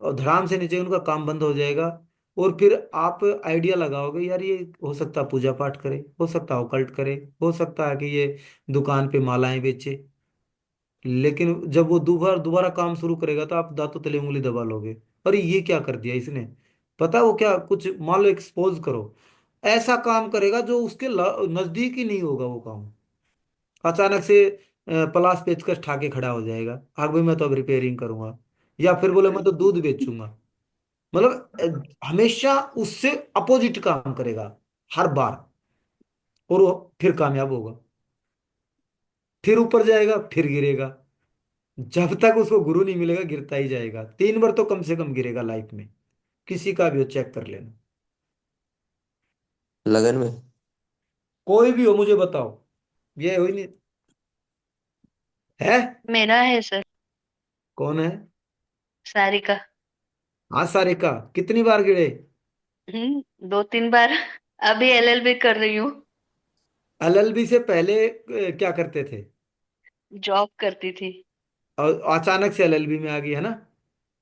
और धड़ाम से नीचे उनका काम बंद हो जाएगा। और फिर आप आइडिया लगाओगे, यार ये हो सकता है पूजा पाठ करे, हो सकता है ओकल्ट करे, हो सकता है कि ये दुकान पे मालाएं बेचे। लेकिन जब वो दोबारा दोबारा काम शुरू करेगा तो आप दांतों तले उंगली दबा लोगे, अरे ये क्या कर दिया इसने। पता है वो क्या, कुछ मान लो एक्सपोज करो, ऐसा काम करेगा जो उसके नजदीक ही नहीं होगा वो काम। अचानक से पलाश पेचकस ठाके खड़ा हो जाएगा, आग भाई मैं तो अब रिपेयरिंग करूंगा, या फिर बोले मैं तो दूध बेचूंगा। मतलब हमेशा उससे अपोजिट काम करेगा हर बार, और वो फिर कामयाब होगा, फिर ऊपर जाएगा, फिर गिरेगा। जब तक उसको गुरु नहीं मिलेगा गिरता ही जाएगा, 3 बार तो कम से कम गिरेगा लाइफ में, किसी का भी हो चेक कर लेना।
लगन में।
कोई भी हो मुझे बताओ, ये हो ही नहीं है।
मेरा है सर।
कौन है?
सारिका।
हाँ सारिका, कितनी बार गिरे?
2-3 बार। अभी एलएलबी कर रही हूँ।
एलएलबी से पहले क्या करते थे?
जॉब करती थी।
और अचानक से एलएलबी में आ गई है ना।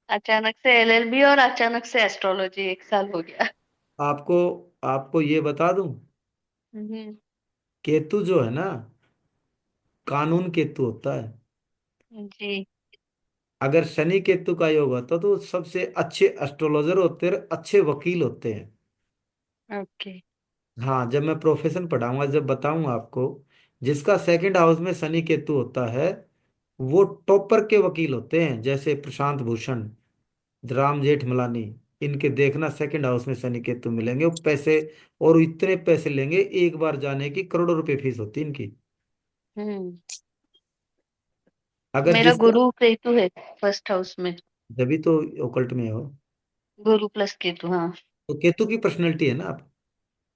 अचानक से एलएलबी और अचानक से एस्ट्रोलॉजी 1 साल हो गया।
आपको आपको ये बता दूं,
हम्म।
केतु जो है ना, कानून केतु होता है।
जी।
अगर शनि केतु का योग होता तो सबसे अच्छे एस्ट्रोलॉजर होते हैं, अच्छे वकील होते हैं।
ओके।
हाँ, जब मैं प्रोफेशन पढ़ाऊंगा, जब बताऊंगा आपको, जिसका सेकंड हाउस में शनि केतु होता है वो टॉपर के वकील होते हैं, जैसे प्रशांत भूषण, राम जेठमलानी। इनके देखना सेकंड हाउस में शनि केतु मिलेंगे, वो पैसे, और इतने पैसे लेंगे एक बार जाने की, करोड़ों रुपए फीस होती है इनकी।
हम्म।
अगर
मेरा
जिसका,
गुरु केतु है फर्स्ट हाउस में।
जब तो ओकल्ट में हो,
गुरु प्लस केतु, हाँ।
तो केतु की पर्सनैलिटी है ना आप,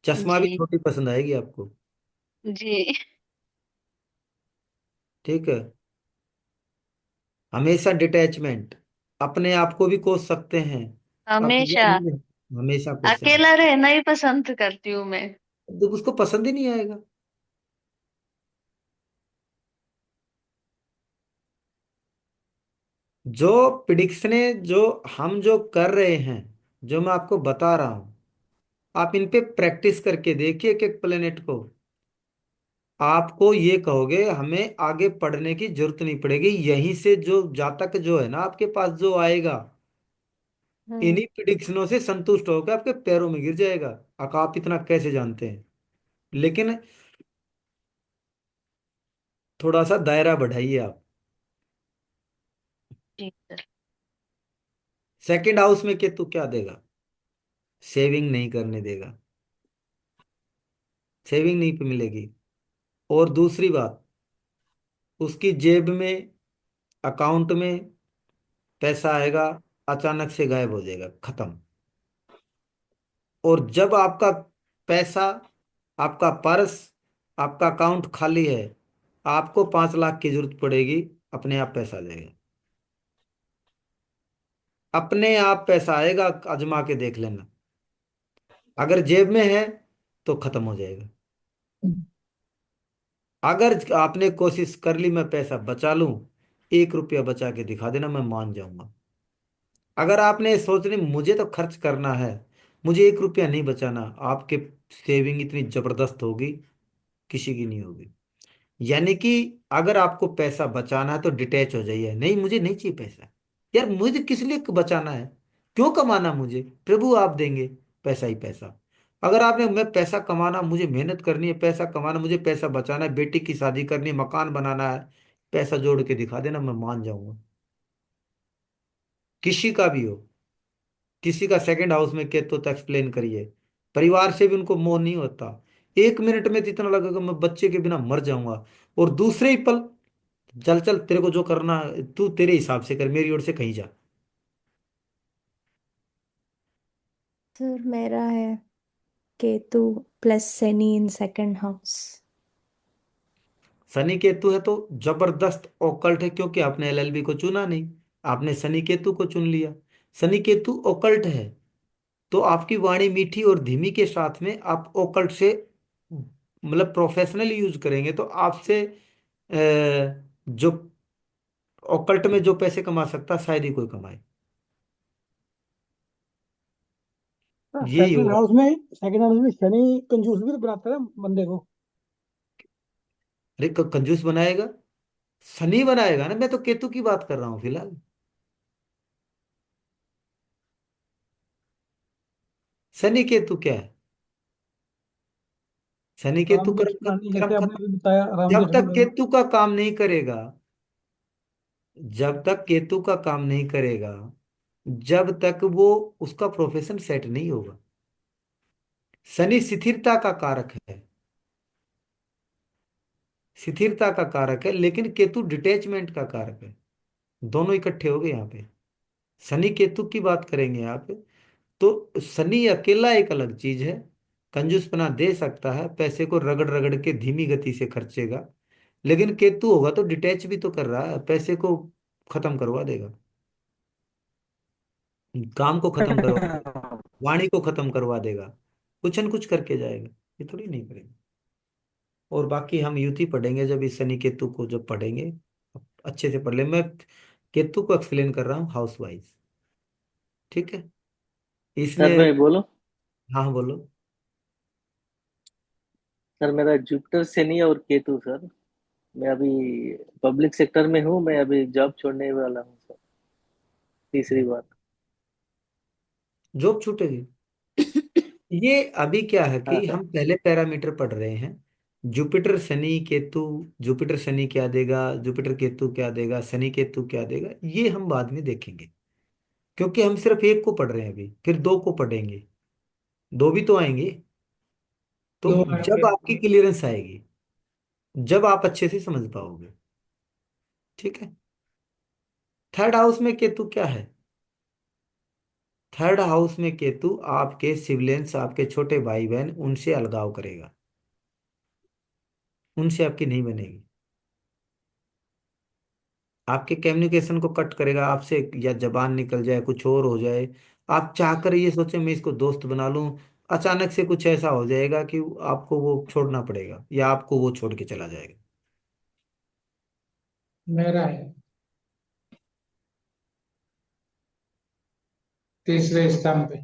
चश्मा भी
जी।
छोटी पसंद आएगी आपको।
जी।
ठीक है। हमेशा डिटैचमेंट, अपने आप को भी कोस सकते हैं। आप ये
हमेशा
नहीं, हमेशा कोसेंगे
अकेला रहना ही पसंद करती हूँ मैं।
तो उसको पसंद ही नहीं आएगा। जो प्रिडिक्शनें जो हम जो कर रहे हैं, जो मैं आपको बता रहा हूं, आप इन पे प्रैक्टिस करके देखिए एक एक प्लेनेट को। आपको ये कहोगे हमें आगे पढ़ने की जरूरत नहीं पड़ेगी, यहीं से जो जातक जो है ना आपके पास जो आएगा,
हम्म।
इन्हीं प्रिडिक्शनों से संतुष्ट होकर आपके पैरों में गिर जाएगा। आप इतना कैसे जानते हैं? लेकिन थोड़ा सा दायरा बढ़ाइए आप।
जी सर।
सेकंड हाउस में केतु क्या देगा? सेविंग नहीं करने देगा, सेविंग नहीं पे मिलेगी। और दूसरी बात, उसकी जेब में, अकाउंट में पैसा आएगा, अचानक से गायब हो जाएगा, खत्म। और जब आपका पैसा, आपका पर्स, आपका अकाउंट खाली है, आपको 5 लाख की जरूरत पड़ेगी, अपने आप पैसा आ जाएगा, अपने आप पैसा आएगा, आजमा के देख लेना। अगर जेब में है तो खत्म हो जाएगा। अगर आपने कोशिश कर ली मैं पैसा बचा लूं, 1 रुपया बचा के दिखा देना, मैं मान जाऊंगा। अगर आपने सोच ली मुझे तो खर्च करना है, मुझे 1 रुपया नहीं बचाना। आपके सेविंग इतनी जबरदस्त होगी, किसी की नहीं होगी। यानी कि अगर आपको पैसा बचाना है तो डिटैच हो जाइए, नहीं मुझे नहीं चाहिए पैसा। यार मुझे किस लिए बचाना है, क्यों कमाना मुझे, प्रभु आप देंगे पैसा ही पैसा। अगर आपने, मैं पैसा कमाना, मुझे मेहनत करनी है, पैसा कमाना, मुझे पैसा बचाना है, बेटी की शादी करनी है, मकान बनाना है, पैसा जोड़ के दिखा देना, मैं मान जाऊंगा। किसी का भी हो, किसी का सेकंड हाउस में केतु तो एक्सप्लेन करिए। परिवार से भी उनको मोह नहीं होता। 1 मिनट में तो इतना लगेगा मैं बच्चे के बिना मर जाऊंगा, और दूसरे ही पल चल चल तेरे को जो करना है, तू तेरे हिसाब से कर, मेरी ओर से कहीं जा।
सर मेरा है Ketu plus Shani in second house.
Shani Ketu है तो जबरदस्त ओकल्ट है, क्योंकि आपने एलएलबी को चुना नहीं, आपने शनि केतु को चुन लिया। शनि केतु ओकल्ट है, तो आपकी वाणी मीठी और धीमी के साथ में आप ओकल्ट से, मतलब प्रोफेशनली यूज करेंगे तो आपसे जो ओकल्ट में जो पैसे कमा सकता शायद ही कोई कमाए। यही
सेकंड
होगा।
हाउस में सेकंड हाउस में शनि कंजूस भी तो बनाता है बंदे को।
अरे कंजूस बनाएगा, शनि बनाएगा ना, मैं तो केतु की बात कर रहा हूँ फिलहाल। शनि केतु क्या है, शनि केतु
काम
कर्म
जेठमलानी
कर्म
जैसे आपने
खत्म।
अभी बताया राम
जब तक
जेठमलानी।
केतु का काम नहीं करेगा, जब तक केतु का काम नहीं करेगा, जब तक वो, उसका प्रोफेशन सेट नहीं होगा। शनि स्थिरता का कारक है, स्थिरता का कारक है, लेकिन केतु डिटैचमेंट का कारक है। दोनों इकट्ठे हो गए यहाँ पे। शनि केतु की बात करेंगे आप, तो शनि अकेला एक अलग चीज है, कंजूसपना दे सकता है, पैसे को रगड़ रगड़ के धीमी गति से खर्चेगा। लेकिन केतु होगा तो डिटैच भी तो कर रहा है, पैसे को खत्म करवा देगा, काम को खत्म करवा देगा, वाणी को खत्म करवा देगा, कुछ न कुछ करके जाएगा। ये थोड़ी नहीं करेगा। और बाकी हम युति पढ़ेंगे, जब इस शनि केतु को जब पढ़ेंगे अच्छे से पढ़ ले। मैं केतु को एक्सप्लेन कर रहा हूँ हाउस वाइज, ठीक है।
सर
इसमें,
मैं बोलो।
हाँ हाँ, बोलो।
सर मेरा जुपिटर शनि और केतु सर। मैं अभी पब्लिक सेक्टर में हूँ, मैं अभी जॉब छोड़ने वाला हूँ सर, तीसरी बार।
जॉब छूटेगी, ये अभी क्या है
हाँ
कि
सर।
हम पहले पैरामीटर पढ़ रहे हैं। जुपिटर शनि केतु, जुपिटर शनि क्या देगा, जुपिटर केतु क्या देगा, शनि केतु क्या देगा, ये हम बाद में देखेंगे। क्योंकि हम सिर्फ एक को पढ़ रहे हैं अभी, फिर दो को पढ़ेंगे, दो भी तो आएंगे। तो
दो
जब
आएंगे।
आपकी क्लियरेंस आएगी, जब आप अच्छे से समझ पाओगे, ठीक है। थर्ड हाउस में केतु क्या है, थर्ड हाउस में केतु आपके सिबलियंस, आपके छोटे भाई बहन, उनसे अलगाव करेगा, उनसे आपकी नहीं बनेगी, आपके कम्युनिकेशन को कट करेगा आपसे, या जबान निकल जाए, कुछ और हो जाए। आप चाहकर ये सोचे मैं इसको दोस्त बना लूं, अचानक से कुछ ऐसा हो जाएगा कि आपको वो छोड़ना पड़ेगा, या आपको वो छोड़ के चला जाएगा।
मेरा है तीसरे स्थान पे।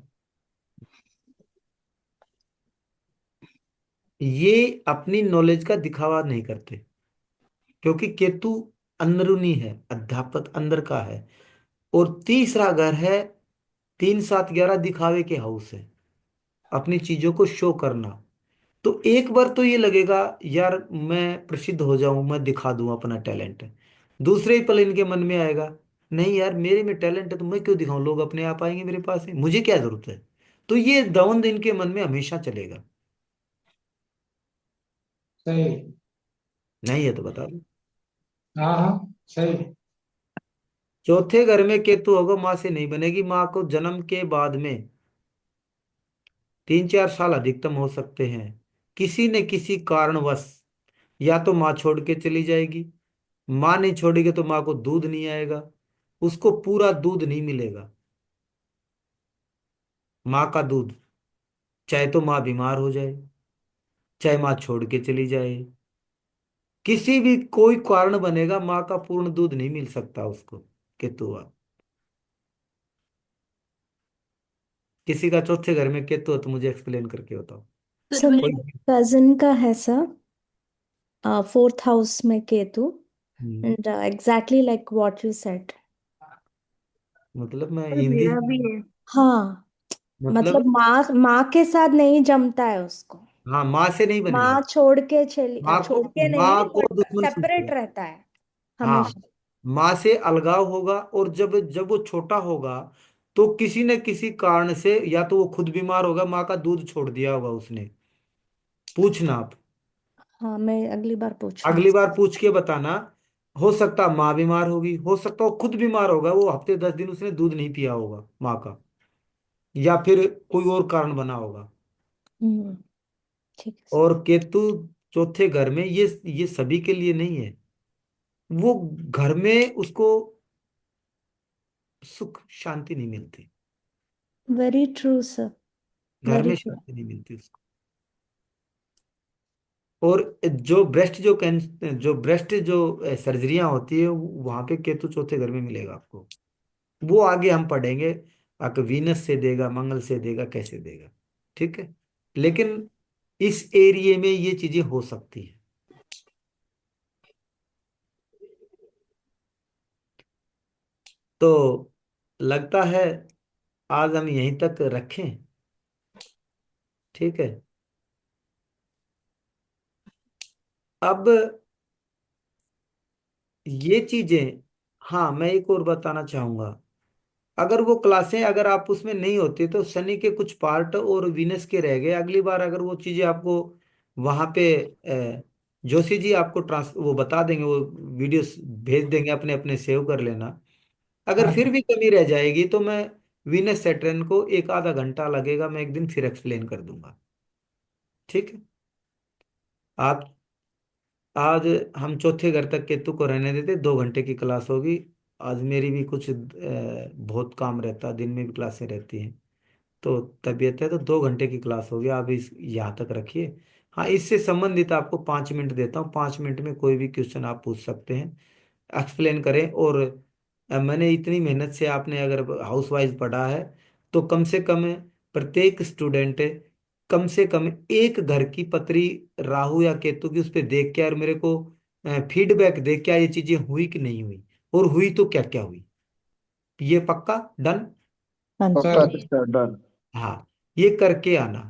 ये अपनी नॉलेज का दिखावा नहीं करते, क्योंकि केतु अंदरूनी है, अध्यात्म अंदर का है। और तीसरा घर है, 3 7 11 दिखावे के हाउस है, अपनी चीजों को शो करना। तो एक बार तो ये लगेगा यार मैं प्रसिद्ध हो जाऊं, मैं दिखा दूं अपना टैलेंट। दूसरे ही पल इनके मन में आएगा, नहीं यार मेरे में टैलेंट है तो मैं क्यों दिखाऊं, लोग अपने आप आएंगे मेरे पास है, मुझे क्या जरूरत है। तो ये द्वंद इनके मन में हमेशा चलेगा।
सही।
नहीं है तो बता दो।
हाँ हाँ सही।
चौथे घर में केतु होगा, माँ से नहीं बनेगी, माँ को जन्म के बाद में 3 4 साल अधिकतम हो सकते हैं, किसी न किसी कारणवश या तो माँ छोड़ के चली जाएगी, माँ नहीं छोड़ेगी तो माँ को दूध नहीं आएगा, उसको पूरा दूध नहीं मिलेगा, माँ का दूध। चाहे तो माँ बीमार हो जाए, चाहे माँ छोड़ के चली जाए, किसी भी कोई कारण बनेगा, माँ का पूर्ण दूध नहीं मिल सकता उसको, केतुआ। किसी का चौथे घर में केतु हो तो मुझे एक्सप्लेन करके बताओ।
सर
सर
मैंने
कोई।
कजिन का है सर, 4th हाउस में Ketu.
Hmm,
and exactly like what you said.
मतलब मैं
सर
हिंदी।
मेरा भी है।
हाँ,
मतलब
मतलब माँ माँ के साथ नहीं जमता है उसको।
हाँ, माँ से नहीं बनेगा।
माँ छोड़ के चली,
माँ को,
छोड़ के नहीं
माँ को
बट
दुश्मन
सेपरेट
सूझेगा।
रहता है
हाँ,
हमेशा।
माँ से अलगाव होगा, और जब जब वो छोटा होगा तो किसी न किसी कारण से या तो वो खुद बीमार होगा, माँ का दूध छोड़ दिया होगा उसने। पूछना आप,
हाँ, मैं अगली बार पूछूंगी।
अगली बार पूछ के बताना। हो सकता माँ बीमार होगी, हो सकता वो खुद बीमार होगा, वो हफ्ते 10 दिन उसने दूध नहीं पिया होगा माँ का, या फिर कोई और कारण बना होगा।
हम्म, ठीक है सर।
और केतु चौथे घर में, ये सभी के लिए नहीं है। वो घर में उसको सुख शांति नहीं मिलती।
Very true sir.
घर
वेरी
में
ट्रू।
शांति नहीं मिलती उसको। और जो ब्रेस्ट जो सर्जरियां होती है, वहां पे केतु चौथे घर में मिलेगा आपको। वो आगे हम पढ़ेंगे। आपको वीनस से देगा, मंगल से देगा, कैसे देगा। ठीक है। लेकिन इस एरिया में ये चीजें हो सकती है। तो लगता है आज हम यहीं तक रखें। ठीक है। अब ये चीजें, हाँ मैं एक और बताना चाहूंगा। अगर वो क्लासें, अगर आप उसमें नहीं होते तो शनि के कुछ पार्ट और वीनस के रह गए, अगली बार अगर वो चीजें आपको वहां पे जोशी जी आपको ट्रांस वो बता देंगे, वो वीडियोस भेज देंगे, अपने अपने सेव कर लेना। अगर
हाँ
फिर भी कमी रह जाएगी तो मैं वीनस सैटर्न को एक आधा घंटा लगेगा, मैं एक दिन फिर एक्सप्लेन कर दूंगा। ठीक है। आप आज हम चौथे घर तक केतु को रहने देते, 2 घंटे की क्लास होगी। आज मेरी भी कुछ बहुत काम रहता है, दिन में भी क्लासें रहती हैं, तो तबीयत है, तो 2 घंटे की क्लास होगी, आप इस यहाँ तक रखिए। हाँ, इससे संबंधित आपको 5 मिनट देता हूँ, 5 मिनट में कोई भी क्वेश्चन आप पूछ सकते हैं, एक्सप्लेन करें। और मैंने इतनी मेहनत से, आपने अगर हाउस वाइज पढ़ा है तो कम से कम प्रत्येक स्टूडेंट कम से कम एक घर की पत्री राहु या केतु की उस पर देख के और मेरे को फीडबैक दे, क्या ये चीजें हुई कि नहीं हुई, और हुई तो क्या क्या हुई। ये पक्का डन।
हाँ जी।
पक्का
सर।
Sister done.
हाँ, ये करके आना।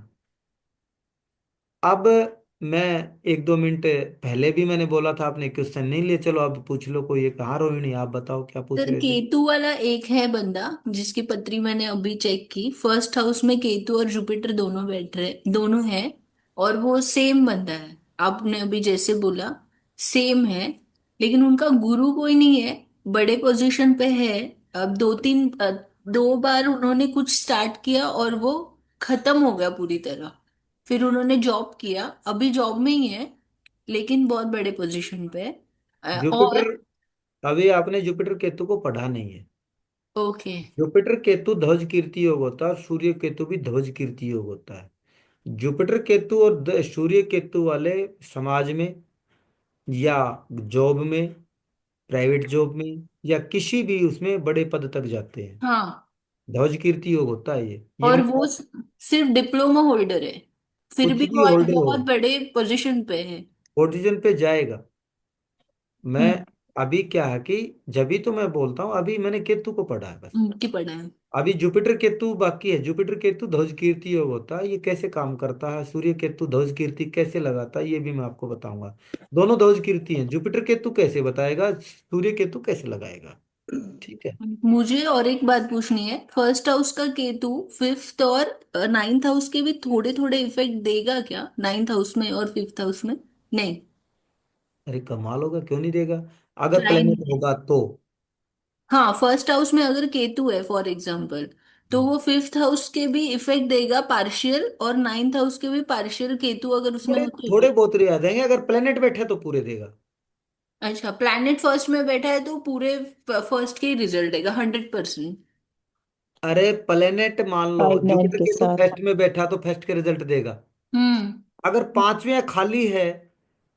अब मैं 1-2 मिनट पहले भी मैंने बोला था, आपने क्वेश्चन नहीं लिए, चलो अब पूछ लो कोई एक। हाँ रोहिणी, आप बताओ क्या पूछ
सर
रहे थे।
केतु वाला एक है बंदा जिसकी पत्री मैंने अभी चेक की, फर्स्ट हाउस में केतु और जुपिटर दोनों बैठ रहे, दोनों हैं। और वो सेम बंदा है, आपने अभी जैसे बोला सेम है। लेकिन उनका गुरु कोई नहीं है, बड़े पोजीशन पे है। अब 2 बार उन्होंने कुछ स्टार्ट किया और वो खत्म हो गया पूरी तरह। फिर उन्होंने जॉब किया, अभी जॉब में ही है, लेकिन बहुत बड़े पोजीशन पे है। और
जुपिटर, अभी आपने जुपिटर केतु को पढ़ा नहीं है।
ओके।
जुपिटर केतु ध्वज कीर्ति योग होता है, और सूर्य केतु भी ध्वज कीर्ति योग होता है। जुपिटर केतु और सूर्य केतु वाले समाज में, या जॉब में, प्राइवेट जॉब में, या किसी भी उसमें बड़े पद तक जाते हैं।
हाँ,
ध्वज कीर्ति योग होता है ये
और वो
मतलब
सिर्फ डिप्लोमा होल्डर है, फिर
कुछ
भी
भी
वो एक
होल्डर हो,
बहुत बड़े पोजीशन पे है।
पोजीशन पे जाएगा। मैं
हम्म।
अभी क्या है कि जब भी तो मैं बोलता हूँ, अभी मैंने केतु को पढ़ा है बस।
की पढ़ा है।
अभी जुपिटर केतु बाकी है। जुपिटर केतु ध्वज कीर्ति योग होता है, ये कैसे काम करता है, सूर्य केतु ध्वज कीर्ति कैसे लगाता है, ये भी मैं आपको बताऊंगा। दोनों ध्वज कीर्ति हैं, जुपिटर केतु कैसे बताएगा, सूर्य केतु कैसे लगाएगा। ठीक है।
मुझे और एक बात पूछनी है, फर्स्ट हाउस का केतु फिफ्थ और नाइन्थ हाउस के भी थोड़े थोड़े इफेक्ट देगा क्या, नाइन्थ हाउस में और फिफ्थ हाउस में? नहीं।
अरे कमाल होगा, क्यों नहीं देगा, अगर
ट्राइन
प्लेनेट होगा तो।
हाँ, फर्स्ट हाउस में अगर केतु है फॉर एग्जाम्पल, तो वो फिफ्थ हाउस के भी इफेक्ट देगा पार्शियल, और नाइन्थ हाउस के भी पार्शियल, केतु अगर उसमें
थोड़े
हो तो
थोड़े
भी।
बहुत रिया देंगे, अगर प्लेनेट बैठे तो पूरे देगा।
अच्छा, प्लैनेट फर्स्ट में बैठा है तो पूरे फर्स्ट के ही रिजल्ट देगा 100%।
अरे प्लेनेट मान लो
5-9
जुपिटर
के
केतु
साथ।
फर्स्ट में बैठा तो फर्स्ट के रिजल्ट देगा।
हम्म।
अगर पांचवें खाली है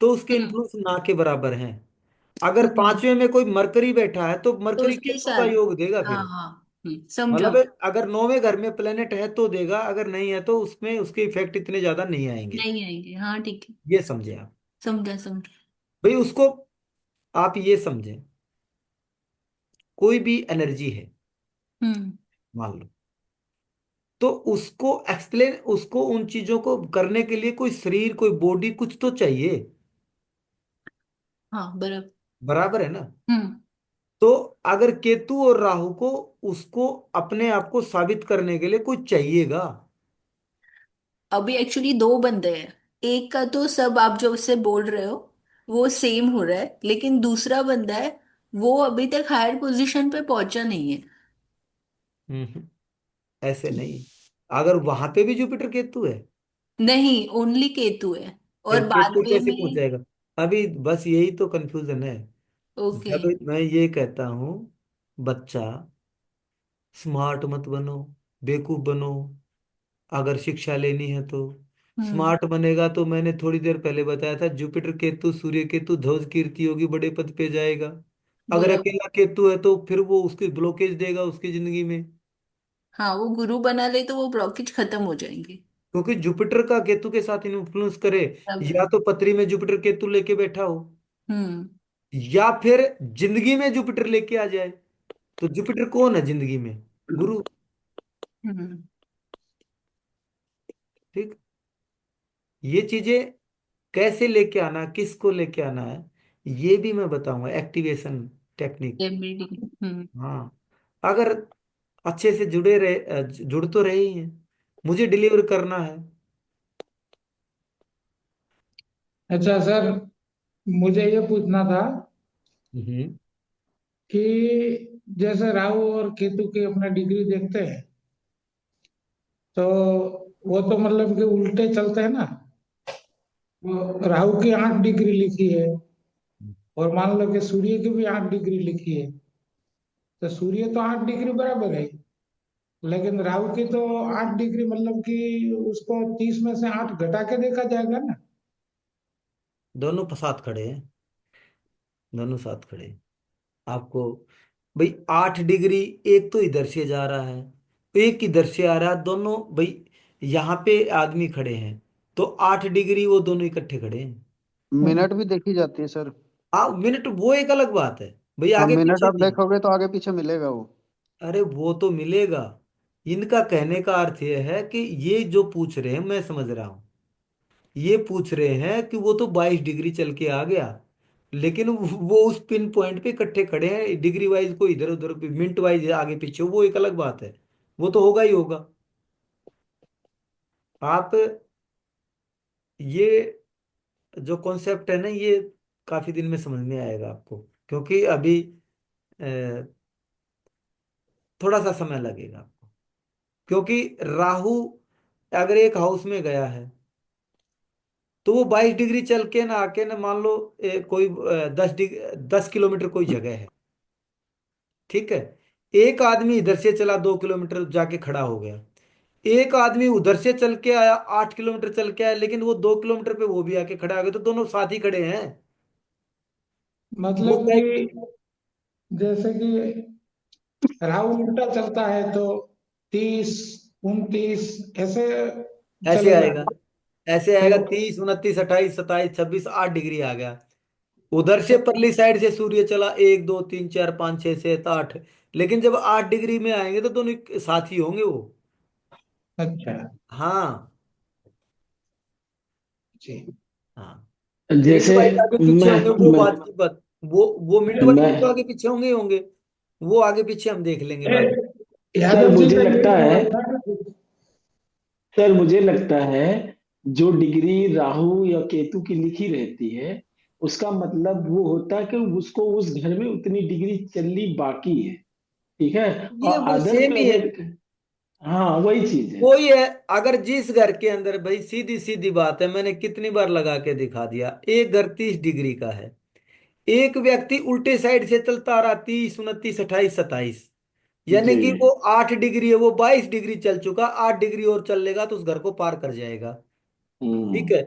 तो उसके
हम्म।
इन्फ्लुएंस ना के बराबर हैं। अगर
हम्म।
पांचवें में कोई मरकरी बैठा है तो
तो
मरकरी
उसके
केतु का
साथ।
योग देगा
हाँ
फिर।
हाँ। समझा।
मतलब अगर 9वें घर में प्लेनेट है तो देगा, अगर नहीं है तो उसमें उसके इफेक्ट इतने ज्यादा नहीं आएंगे।
नहीं आएंगे, हाँ ठीक है।
ये समझे आप?
समझा समझा।
भाई उसको आप ये समझे, कोई भी एनर्जी है
हम्म।
मान लो, तो उसको एक्सप्लेन, उसको उन चीजों को करने के लिए कोई शरीर, कोई बॉडी, कुछ तो चाहिए।
हाँ बराबर।
बराबर है ना?
हम्म।
तो अगर केतु और राहु को, उसको अपने आप को साबित करने के लिए कुछ चाहिएगा।
अभी एक्चुअली दो बंदे हैं। एक का तो सब आप जो उससे बोल रहे हो वो सेम हो रहा है, लेकिन दूसरा बंदा है वो अभी तक हायर पोजीशन पे पहुंचा नहीं है।
हम्म। ऐसे नहीं, अगर वहां पे भी जुपिटर केतु है,
नहीं, ओनली केतु है।
फिर
और बाद
केतु कैसे पूछ
में।
जाएगा? अभी बस यही तो कंफ्यूजन है।
ओके।
जब मैं ये कहता हूँ, बच्चा स्मार्ट मत बनो, बेवकूफ बनो, अगर शिक्षा लेनी है तो।
हम्म।
स्मार्ट बनेगा तो मैंने थोड़ी देर पहले बताया था, जुपिटर केतु सूर्य केतु ध्वज कीर्ति होगी, बड़े पद पे जाएगा। अगर
बराबर।
अकेला केतु है तो फिर वो उसकी ब्लॉकेज देगा उसकी जिंदगी में।
हाँ, वो गुरु बना ले तो वो ब्लॉकेज खत्म हो जाएंगे।
क्योंकि जुपिटर का केतु के साथ इन्फ्लुएंस करे,
बराबर।
या तो पत्री में जुपिटर केतु लेके बैठा हो,
हम्म।
या फिर जिंदगी में जुपिटर लेके आ जाए। तो जुपिटर कौन है जिंदगी में? गुरु।
हम्म।
ठीक। ये चीजें कैसे लेके आना, किसको लेके आना है, ये भी मैं बताऊंगा, एक्टिवेशन टेक्निक।
रेमेडी। हम्म।
हाँ, अगर अच्छे से जुड़े रहे, जुड़ तो रहे ही हैं, मुझे डिलीवर करना है।
अच्छा सर, मुझे ये पूछना था
हम्म।
कि जैसे राहु और केतु की अपना डिग्री देखते हैं, तो वो तो मतलब कि उल्टे चलते हैं ना। वो राहु की 8 डिग्री लिखी है, और मान लो कि सूर्य की भी 8 डिग्री लिखी है, तो सूर्य तो 8 डिग्री बराबर है, लेकिन राहु की तो 8 डिग्री मतलब कि उसको 30 में से 8 घटा के देखा जाएगा ना।
दोनों साथ खड़े हैं, दोनों साथ खड़े हैं। आपको भाई 8 डिग्री, एक तो इधर से जा रहा है, एक इधर से आ रहा है, दोनों भाई यहाँ पे आदमी खड़े हैं, तो 8 डिग्री वो दोनों इकट्ठे खड़े हैं।
मिनट भी देखी जाती है सर।
हाँ मिनट वो एक अलग बात है, भाई
हाँ,
आगे
मिनट
पीछे
आप
नहीं।
देखोगे तो आगे पीछे मिलेगा वो।
अरे वो तो मिलेगा। इनका कहने का अर्थ ये है कि ये जो पूछ रहे हैं मैं समझ रहा हूँ, ये पूछ रहे हैं कि वो तो 22 डिग्री चल के आ गया, लेकिन वो उस पिन पॉइंट पे इकट्ठे खड़े हैं, डिग्री वाइज को इधर उधर मिनट वाइज आगे पीछे, वो एक अलग बात है। वो तो होगा ही होगा। आप ये जो कॉन्सेप्ट है ना, ये काफी दिन में समझ में आएगा आपको, क्योंकि अभी अ, थोड़ा सा समय लगेगा आपको। क्योंकि राहु अगर एक हाउस में गया है, तो वो 22 डिग्री चल के ना आके ना, मान लो कोई 10 डिग्री, 10 किलोमीटर कोई जगह है, ठीक है, एक आदमी इधर से चला 2 किलोमीटर जाके खड़ा हो गया, एक आदमी उधर से चल के आया 8 किलोमीटर चल के आया, लेकिन वो 2 किलोमीटर पे वो भी आके खड़ा हो गया, तो दोनों साथ ही खड़े हैं। वो
मतलब
तय
कि जैसे कि राहु उल्टा चलता है तो 30 29 ऐसे
ऐसे
चलेगा।
आएगा, ऐसे
तो
आएगा, 30 29 28 27 26 8 डिग्री आ गया। उधर से परली साइड से सूर्य चला 1 2 3 4 5 6 7 8, लेकिन जब 8 डिग्री में आएंगे तो दोनों साथ ही होंगे वो।
अच्छा
हाँ।
जी।
हाँ। मिनट
जैसे
वाइज आगे पीछे
मैं
होंगे वो
मैं
बात की बात, वो मिनट वाइज
मैं
तो आगे पीछे होंगे ही होंगे। वो आगे पीछे हम देख लेंगे
ए,
बाद में।
सर
यादव जी
मुझे
का ये
लगता है
सवाल था।
सर मुझे लगता है जो डिग्री राहु या केतु की लिखी रहती है, उसका मतलब वो होता है कि उसको उस घर में उतनी डिग्री चलनी बाकी है। ठीक है।
ये
और
वो
अदर
सेम ही है।
प्लेनेट, हाँ वही चीज है।
वही है। अगर जिस घर के अंदर, भाई सीधी सीधी बात है, मैंने कितनी बार लगा के दिखा दिया, एक घर 30 डिग्री का है, एक व्यक्ति उल्टे साइड से चलता आ रहा 30 29 28 27, यानी
जी।
कि वो 8 डिग्री है, वो 22 डिग्री चल चुका, 8 डिग्री और चल लेगा तो उस घर को पार कर जाएगा। ठीक
हम्म।
है।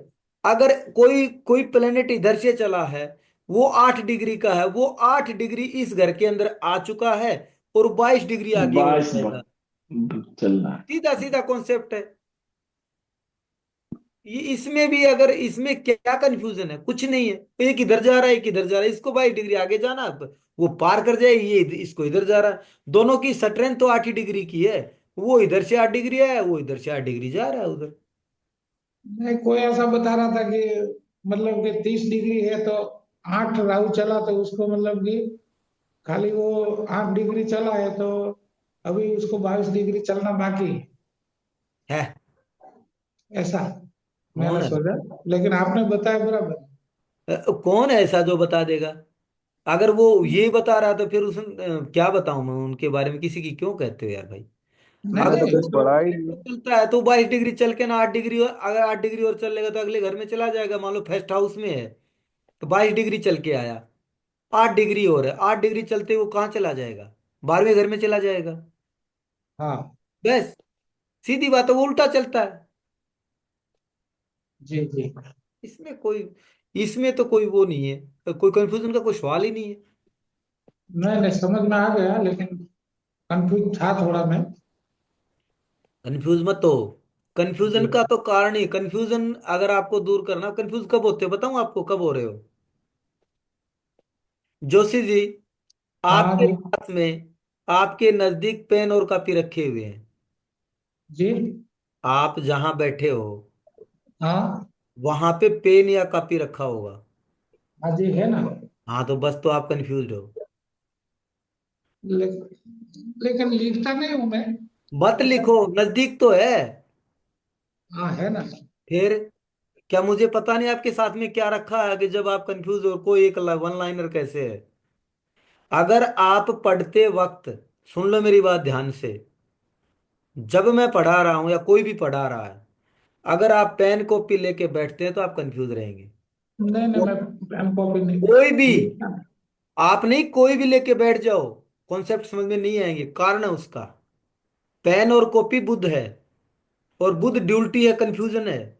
अगर कोई कोई प्लेनेट इधर से चला है, वो 8 डिग्री का है, वो 8 डिग्री इस घर के अंदर आ चुका है, और 22 डिग्री आगे हो
बाईस
जाएगा।
वक्त चलना है।
सीधा सीधा कॉन्सेप्ट है। ये इसमें भी अगर इसमें क्या कंफ्यूजन है, कुछ नहीं है। एक इधर जा रहा है, एक इधर जा रहा है, इसको 22 डिग्री आगे जाना, वो पार कर जाए, ये इसको इधर जा रहा है। दोनों की स्ट्रेंथ तो 8 ही डिग्री की है। वो इधर से 8 डिग्री आया, वो इधर से 8 डिग्री जा रहा है उधर।
नहीं, कोई ऐसा बता रहा था कि मतलब कि 30 डिग्री है तो 8 राहु चला तो उसको मतलब कि खाली वो 8 डिग्री चला है तो अभी उसको 22 डिग्री चलना बाकी है,
है।
ऐसा
कौन
मैंने
है?
सोचा। लेकिन आपने बताया बराबर।
कौन है ऐसा जो बता देगा? अगर वो ये बता रहा तो फिर उस क्या बताऊं मैं उनके बारे में, किसी की क्यों कहते हो यार भाई।
नहीं
अगर
मैंने
नहीं
कोई
वो
तो
पढ़ा ही
22
नहीं।
चलता है तो 22 डिग्री चल के ना 8 डिग्री, अगर 8 डिग्री और चलेगा तो अगले घर में चला जाएगा। मान लो फेस्ट हाउस में है तो 22 डिग्री चल के आया, 8 डिग्री और है, 8 डिग्री चलते वो कहाँ चला जाएगा? 12वें घर में चला जाएगा।
हाँ।
बस, सीधी बात है, वो उल्टा चलता है।
जी जी।
इसमें कोई इसमें तो कोई वो नहीं है, कोई कंफ्यूजन का कोई सवाल ही नहीं है।
नहीं नहीं, समझ में आ गया लेकिन कंफ्यूज था थोड़ा मैं।
कंफ्यूज मत हो। कंफ्यूजन
जी।
का तो कारण ही कंफ्यूजन, अगर आपको दूर करना, कंफ्यूज कब होते हो बताऊं आपको कब हो रहे हो? जोशी जी,
हाँ
आपके
जी।
पास में आपके नजदीक पेन और कॉपी रखे हुए हैं।
जी।
आप जहां बैठे हो
हाँ।
वहां पे पेन या कॉपी रखा होगा।
हाँ जी, है ना।
हाँ तो बस, तो आप कंफ्यूज हो।
ले, लेकिन लिखता नहीं हूँ मैं।
मत
ऐसा।
लिखो, नजदीक तो है।
हाँ, है ना।
फिर क्या मुझे पता नहीं आपके साथ में क्या रखा है कि जब आप कंफ्यूज हो? कोई एक वन लाइनर कैसे है? अगर आप पढ़ते वक्त, सुन लो मेरी बात ध्यान से, जब मैं पढ़ा रहा हूं या कोई भी पढ़ा रहा है, अगर आप पेन कॉपी लेके बैठते हैं तो आप कंफ्यूज रहेंगे।
नहीं नहीं,
वो
मैं पेन कॉपी नहीं
कोई भी,
लिखता।
आप नहीं, कोई भी लेके बैठ जाओ, कॉन्सेप्ट समझ में नहीं आएंगे। कारण है उसका, पेन और कॉपी बुध है, और बुध ड्यूल्टी है, कंफ्यूजन है।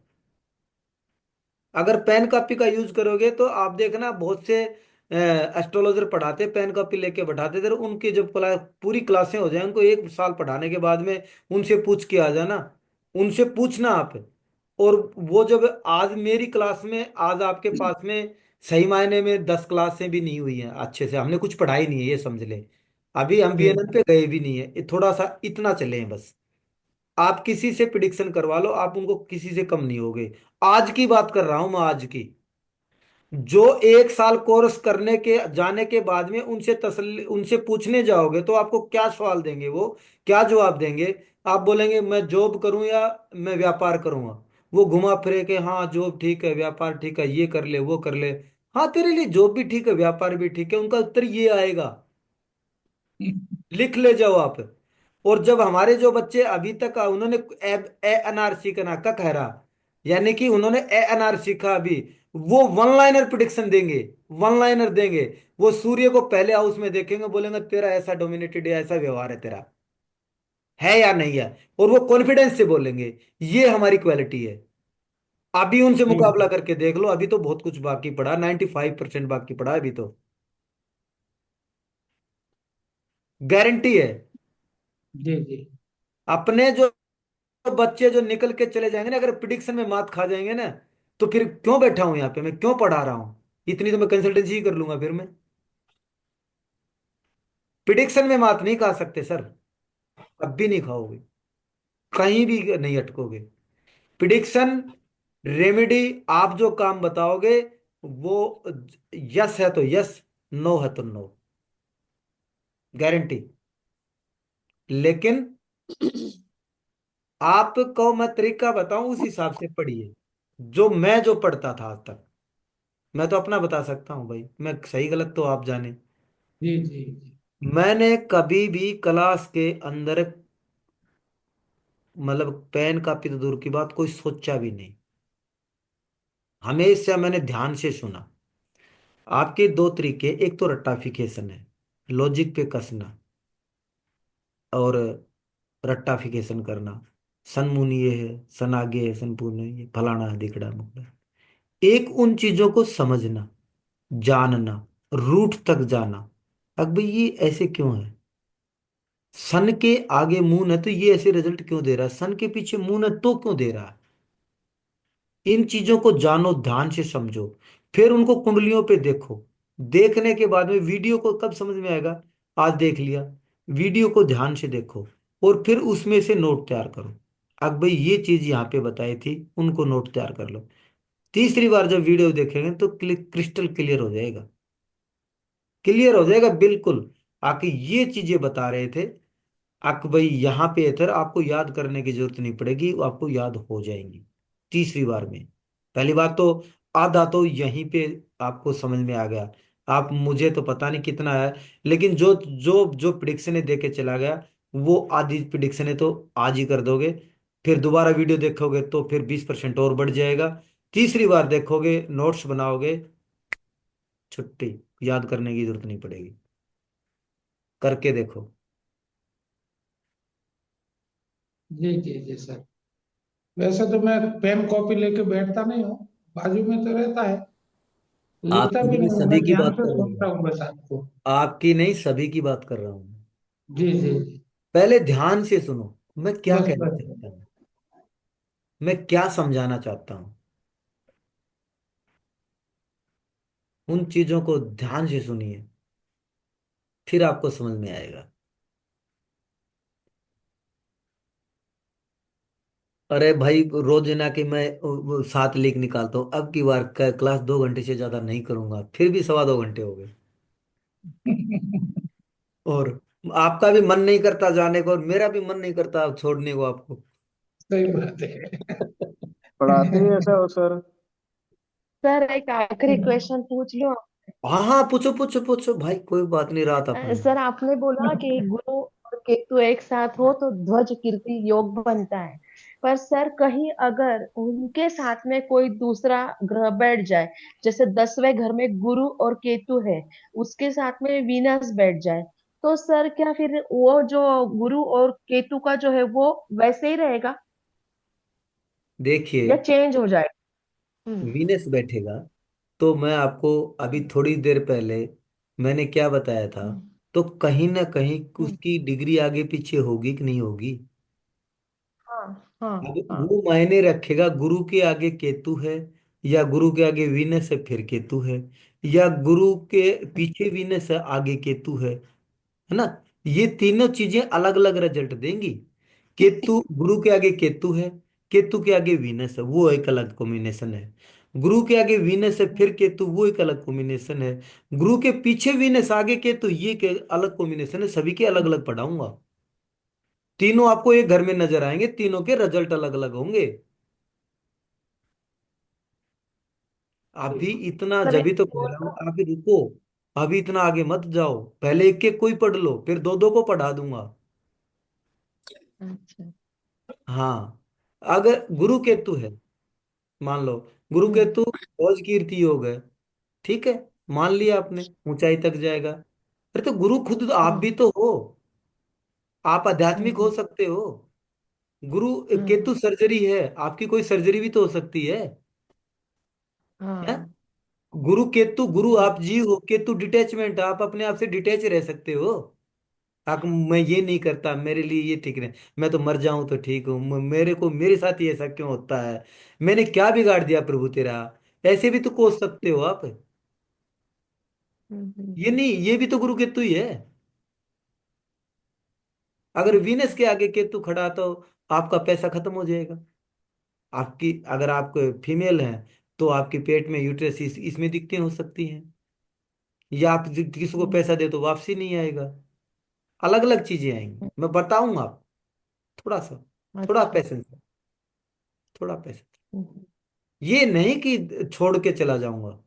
अगर पेन कॉपी का यूज करोगे तो आप देखना, बहुत से एस्ट्रोलॉजर पढ़ाते पेन कॉपी लेके बैठाते थे, उनकी जब पूरी क्लासें हो जाए, उनको 1 साल पढ़ाने के बाद में उनसे पूछ के आ जाना, उनसे पूछना आप। और वो जब आज मेरी क्लास में, आज आपके पास में सही मायने में 10 क्लासें भी नहीं हुई हैं अच्छे से, हमने कुछ पढ़ाई नहीं है ये समझ लें। अभी हम
जी
बीएनएन पे गए भी नहीं है, ये थोड़ा सा इतना चले हैं बस। आप किसी से प्रिडिक्शन करवा लो, आप उनको किसी से कम नहीं होगे। आज की बात कर रहा हूं मैं, आज की। जो 1 साल कोर्स करने के जाने के बाद में उनसे तसल्ली, उनसे पूछने जाओगे तो आपको क्या सवाल देंगे, वो क्या जवाब देंगे? आप बोलेंगे मैं जॉब करूं या मैं व्यापार करूंगा। वो घुमा फिरे के, हाँ जॉब ठीक है, व्यापार ठीक है, ये कर ले वो कर ले। हाँ तेरे लिए जॉब भी ठीक है, व्यापार भी ठीक है, उनका उत्तर ये आएगा। लिख ले जाओ आप। और जब हमारे जो बच्चे अभी तक उन्होंने ए एन आर सीखना का कह रहा, यानी कि उन्होंने ए एन आर सीखा अभी, वो वन लाइनर प्रिडिक्शन देंगे, वन लाइनर देंगे। वो सूर्य को पहले हाउस में देखेंगे, बोलेंगे तेरा ऐसा डोमिनेटेड है, ऐसा व्यवहार है तेरा, है या नहीं है। और वो कॉन्फिडेंस से बोलेंगे। ये हमारी क्वालिटी है। अभी उनसे
जी।
मुकाबला करके देख लो, अभी तो बहुत कुछ बाकी पड़ा, 95% बाकी पड़ा है अभी तो। गारंटी है।
जी जी।
अपने जो बच्चे जो निकल के चले जाएंगे ना, अगर प्रिडिक्शन में मात खा जाएंगे ना, तो फिर क्यों बैठा हूं यहाँ पे, मैं क्यों पढ़ा रहा हूं? इतनी तो मैं कंसल्टेंसी ही कर लूंगा फिर मैं। प्रिडिक्शन में मात नहीं खा सकते सर, अब भी नहीं खाओगे, कहीं भी नहीं अटकोगे। प्रिडिक्शन, रेमेडी, आप जो काम बताओगे वो यस है तो यस, नो है तो नो, गारंटी। लेकिन आपको मैं तरीका बताऊं, उस हिसाब से पढ़िए, जो पढ़ता था आज तक। मैं तो अपना बता सकता हूँ भाई, मैं सही गलत तो आप जाने।
जी जी।
मैंने कभी भी क्लास के अंदर, मतलब पेन कापी तो दूर की बात, कोई सोचा भी नहीं। हमेशा मैंने ध्यान से सुना। आपके दो तरीके, एक तो रट्टाफिकेशन है, लॉजिक पे कसना, और रट्टाफिकेशन करना। सन मून ये है, सन आगे है, सन पूर्ण है, ये फलाना है दिखड़ा मुखड़ा। एक उन चीजों को समझना, जानना, रूट तक जाना। अब भाई ये ऐसे क्यों है, सन के आगे मून है तो ये ऐसे रिजल्ट क्यों दे रहा है, सन के पीछे मून है तो क्यों दे रहा है। इन चीजों को जानो, ध्यान से समझो, फिर उनको कुंडलियों पे देखो। देखने के बाद में वीडियो को कब समझ में आएगा, आज देख लिया, वीडियो को ध्यान से देखो और फिर उसमें से नोट तैयार करो। अब भाई ये चीज यहाँ पे बताई थी, उनको नोट तैयार कर लो। तीसरी बार जब वीडियो देखेंगे तो क्रिस्टल क्लियर हो जाएगा, क्लियर हो जाएगा बिल्कुल। आके ये चीजें बता रहे थे, आक भाई यहाँ पे इधर आपको याद करने की जरूरत नहीं पड़ेगी, वो आपको याद हो जाएंगी तीसरी बार में। पहली बात तो आधा तो यहीं पे आपको समझ में आ गया। आप, मुझे तो पता नहीं कितना है, लेकिन जो जो जो प्रिडिक्शन दे के चला गया, वो आधी प्रिडिक्शन तो आज ही कर दोगे। फिर दोबारा वीडियो देखोगे तो फिर 20% और बढ़ जाएगा। तीसरी बार देखोगे, नोट्स बनाओगे, छुट्टी, याद करने की जरूरत नहीं पड़ेगी। करके देखो।
जी जी जी सर। वैसे तो मैं पेन कॉपी लेके बैठता नहीं हूँ, बाजू में तो रहता है, लिखता
आपकी
भी
नहीं,
नहीं हूँ,
सभी
मैं
की
ध्यान
बात
से
कर रहा
सुनता
हूँ।
हूँ बस आपको।
आपकी नहीं, सभी की बात कर रहा हूँ।
जी जी जी।
पहले ध्यान से सुनो, मैं क्या
बस
कहना
बस।
चाहता हूँ, मैं क्या समझाना चाहता हूँ। उन चीजों को ध्यान से सुनिए, फिर आपको समझ में आएगा। अरे भाई, रोजाना की मैं वो 7 लीक निकालता हूँ, अब की बार क्लास 2 घंटे से ज्यादा नहीं करूंगा, फिर भी 2.25 घंटे हो गए। और आपका भी मन नहीं करता जाने को, और मेरा भी मन नहीं करता छोड़ने को आपको।
सही बात है।
पढ़ाते ही ऐसा हो सर।
सर एक आखिरी क्वेश्चन पूछ लो।
हाँ हाँ, पूछो पूछो पूछो भाई, कोई बात नहीं, रात अपनी।
सर आपने बोला कि गुरु और केतु एक साथ हो तो ध्वज कीर्ति योग बनता है। पर सर कहीं अगर उनके साथ में कोई दूसरा ग्रह बैठ जाए, जैसे 10वें घर में गुरु और केतु है, उसके साथ में वीनस बैठ जाए, तो सर क्या फिर वो जो गुरु और केतु का जो है वो वैसे ही रहेगा
देखिए,
या चेंज हो जाएगा? हम्म।
वीनस बैठेगा तो मैं आपको अभी थोड़ी देर पहले मैंने क्या बताया था,
हम्म।
तो कहीं ना कहीं
हम्म।
उसकी डिग्री आगे पीछे होगी कि नहीं होगी।
हाँ हाँ
अब
हाँ।
वो मायने रखेगा, गुरु के आगे केतु है, या गुरु के आगे वीनस है फिर केतु है, या गुरु के पीछे वीनस है आगे केतु है ना। ये तीनों चीजें अलग अलग रिजल्ट देंगी। केतु, गुरु के आगे केतु है, केतु के आगे वीनस है, वो एक अलग कॉम्बिनेशन है। गुरु के आगे वीनस है फिर केतु, वो एक अलग कॉम्बिनेशन है। गुरु के पीछे वीनस आगे केतु, ये के अलग कॉम्बिनेशन है, सभी के अलग अलग पढ़ाऊंगा। तीनों आपको एक घर में नजर आएंगे, तीनों के रिजल्ट अलग अलग होंगे। अभी इतना
सर
जब
एक
भी तो कह
और
रहा हूं,
बात।
अभी रुको, अभी इतना आगे मत जाओ, पहले एक एक को ही पढ़ लो, फिर दो दो को पढ़ा दूंगा।
अच्छा।
हाँ, अगर गुरु केतु है, मान लो गुरु
हम्म।
केतु भोज कीर्ति योग है, ठीक है, मान लिया आपने, ऊंचाई तक जाएगा। अरे तो गुरु खुद तो आप
हम्म।
भी तो हो, आप आध्यात्मिक हो
हम्म।
सकते हो। गुरु
हम्म।
केतु सर्जरी है, आपकी कोई सर्जरी भी तो हो सकती है।
हाँ।
गुरु केतु, गुरु
हम्म।
आप जीव हो, केतु डिटैचमेंट, आप अपने आप से डिटैच रह सकते हो। आप, मैं ये नहीं करता, मेरे लिए ये ठीक नहीं, मैं तो मर जाऊं तो ठीक हूँ, मेरे को, मेरे साथ ही ऐसा क्यों होता है, मैंने क्या बिगाड़ दिया प्रभु तेरा, ऐसे भी तो कोस सकते हो आप। ये नहीं, ये भी तो गुरु केतु ही है। अगर वीनस
अच्छा।
के आगे केतु खड़ा तो आपका पैसा खत्म हो जाएगा। आपकी, अगर आप फीमेल हैं तो आपके पेट में यूट्रस इसमें दिक्कतें हो सकती हैं, या आप किसी को पैसा दे तो वापसी नहीं आएगा। अलग अलग चीजें आएंगी, मैं बताऊंगा आप, थोड़ा सा, थोड़ा
अच्छा।
पैसेंस, थोड़ा पैसेंस। ये नहीं कि छोड़ के चला जाऊंगा,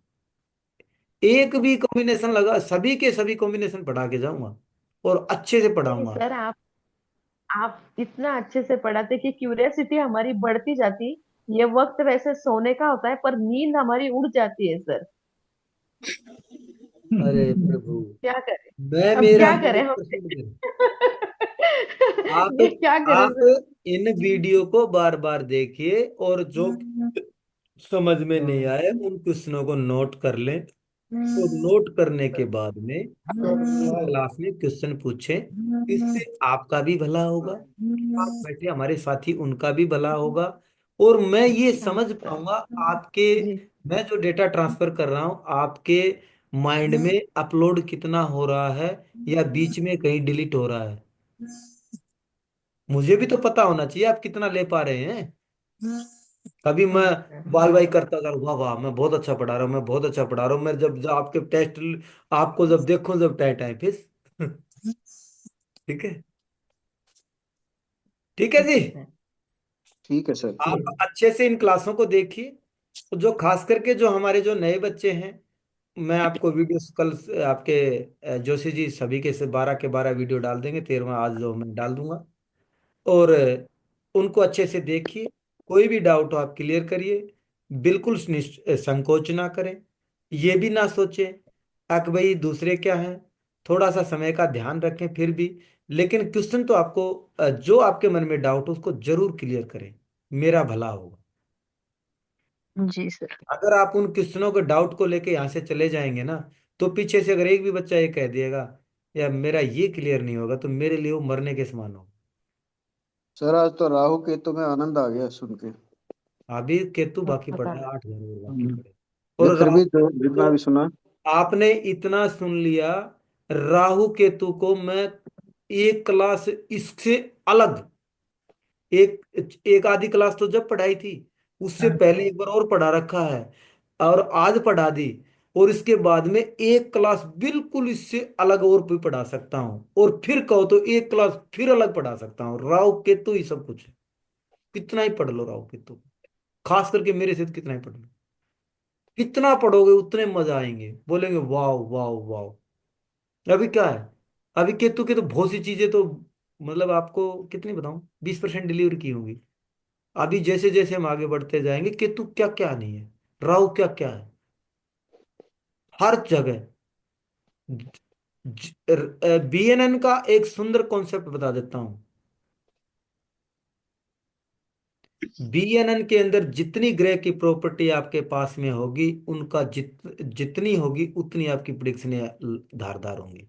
एक भी कॉम्बिनेशन लगा, सभी के सभी कॉम्बिनेशन पढ़ा के जाऊंगा, और अच्छे से
नहीं
पढ़ाऊंगा।
सर आप इतना अच्छे से पढ़ाते कि क्यूरियोसिटी हमारी बढ़ती जाती। ये वक्त वैसे सोने का होता है पर नींद हमारी उड़ जाती है सर।
अरे प्रभु,
क्या करें?
मैं,
अब
मेरा
क्या करें हम?
100% आप
ये क्या करें
आप
सर?
इन वीडियो को बार बार देखिए, और जो समझ में नहीं आए उन क्वेश्चनों को नोट कर लें, तो नोट करने के बाद में क्लास में क्वेश्चन पूछे, इससे आपका भी भला होगा, आप बैठे हमारे साथी उनका भी भला होगा, और मैं ये समझ पाऊंगा आपके, मैं जो डेटा ट्रांसफर कर रहा हूँ आपके माइंड में अपलोड कितना हो रहा है या बीच में कहीं डिलीट हो रहा है। मुझे भी तो पता होना चाहिए आप कितना ले पा रहे हैं। कभी मैं वाई वाई करता था, वाह वाह मैं बहुत अच्छा पढ़ा रहा हूँ, मैं बहुत अच्छा पढ़ा रहा हूँ, मैं जब जब आपके टेस्ट आपको जब देखूं जब टाइम टाइम फिर ठीक है। ठीक है जी।
ठीक है सर।
आप अच्छे से इन क्लासों को देखिए, तो जो खास करके जो हमारे जो नए बच्चे हैं, मैं आपको वीडियो कल से आपके जोशी जी सभी के से 12 के 12 वीडियो डाल देंगे, 13वां आज जो मैं डाल दूंगा, और उनको अच्छे से देखिए। कोई भी डाउट हो आप क्लियर करिए, बिल्कुल संकोच ना करें, ये भी ना सोचें कि भाई दूसरे क्या हैं, थोड़ा सा समय का ध्यान रखें फिर भी, लेकिन क्वेश्चन तो आपको जो आपके मन में डाउट हो उसको जरूर क्लियर करें, मेरा भला होगा।
जी सर।
अगर आप उन क्वेश्चनों के डाउट को लेके यहाँ से चले जाएंगे ना, तो पीछे से अगर एक भी बच्चा ये कह दिएगा या मेरा ये क्लियर नहीं होगा, तो मेरे लिए वो मरने के समान होगा।
सर आज तो राहु केतु में आनंद आ गया सुन के।
अभी केतु बाकी पड़ा है, 8 घर और बाकी
हम्म।
पड़े।
नहीं
और
फिर भी
राहु
जो
को
जितना भी सुना।
आपने इतना सुन लिया, राहु केतु को मैं एक क्लास इससे अलग, एक एक आधी क्लास तो जब पढ़ाई थी उससे पहले एक बार और पढ़ा रखा है, और आज पढ़ा दी, और इसके बाद में एक क्लास बिल्कुल इससे अलग और भी पढ़ा सकता हूँ, और फिर कहो तो एक क्लास फिर अलग पढ़ा सकता हूँ। राहु केतु ही सब कुछ है, कितना ही पढ़ लो राहु केतु, खास करके मेरे से तो कितना ही पढ़ लो, कितना पढ़ोगे उतने मजा आएंगे, बोलेंगे वाह वाह वाह। अभी क्या है, अभी केतु के तो बहुत सी चीजें तो, मतलब आपको कितनी बताऊं, 20% डिलीवर की होंगी। अभी जैसे जैसे हम आगे बढ़ते जाएंगे, केतु क्या क्या नहीं है, राहु क्या क्या है, हर जगह। बीएनएन का एक सुंदर कॉन्सेप्ट बता देता हूं। बीएनएन के अंदर जितनी ग्रह की प्रॉपर्टी आपके पास में होगी, उनका जितनी होगी उतनी आपकी प्रिडिक्शन धारदार होंगी।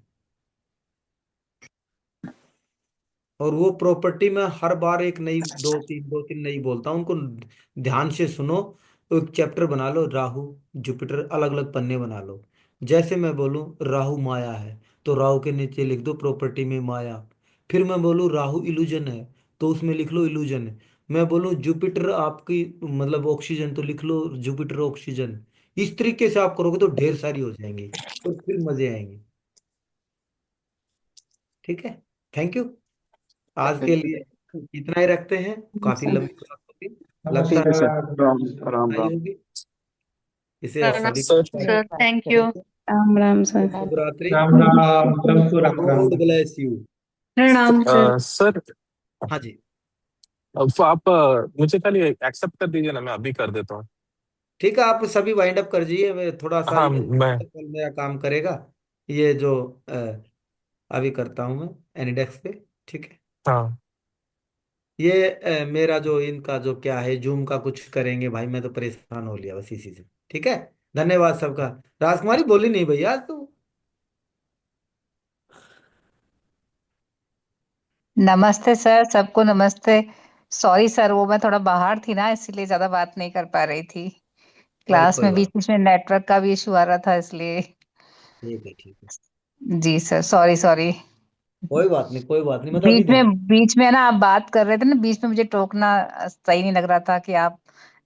और वो प्रॉपर्टी में हर बार एक नई, दो तीन नई बोलता हूँ उनको, ध्यान से सुनो। एक चैप्टर बना लो, राहु जुपिटर अलग अलग पन्ने बना लो। जैसे मैं बोलूँ राहु माया है, तो राहु के नीचे लिख दो प्रॉपर्टी में माया। फिर मैं बोलूँ राहु इल्यूजन है, तो उसमें लिख लो इल्यूजन है। मैं बोलूँ जुपिटर आपकी मतलब ऑक्सीजन, तो लिख लो जुपिटर ऑक्सीजन। इस तरीके से आप करोगे तो ढेर सारी हो जाएंगी, तो फिर मजे आएंगे। ठीक है। Thank you. आज के
थैंक
लिए
यू।
इतना ही रखते हैं, काफी लंबी क्लास होगी, लगता
नमस्कार।
ठीक है सर। राम राम
है आई
राम।
होगी। इसे आप
प्रणाम
सभी
sir
sir, thank you.
Ram Ram sir.
शुभ रात्रि।
राम राम, सबको Ram Ram.
God bless you.
प्रणाम सर।
सर
हाँ जी।
अब आप मुझे खाली एक्सेप्ट कर दीजिए ना, मैं अभी कर देता हूँ।
ठीक है, आप सभी वाइंड अप कर दीजिए, मैं थोड़ा सा
हाँ
ये
मैं।
कल मेरा काम करेगा, ये जो अभी करता हूँ मैं एनिडेक्स पे। ठीक है।
हाँ
ये मेरा जो इनका जो क्या है, जूम का कुछ करेंगे भाई, मैं तो परेशान हो लिया बस इसी से। ठीक है। धन्यवाद सबका। राजकुमारी बोली नहीं भैया आज तू।
नमस्ते सर, सबको नमस्ते। सॉरी सर, वो मैं थोड़ा बाहर थी ना, इसीलिए ज्यादा बात नहीं कर पा रही थी।
चलो
क्लास
कोई
में बीच
बात।
बीच में नेटवर्क का भी इशू आ रहा था, इसलिए।
ठीक है ठीक है।
जी सर, सॉरी सॉरी।
कोई बात नहीं कोई बात नहीं, मैं तो अभी
बीच में ना आप बात कर रहे थे ना, बीच में मुझे टोकना सही नहीं लग रहा था कि आप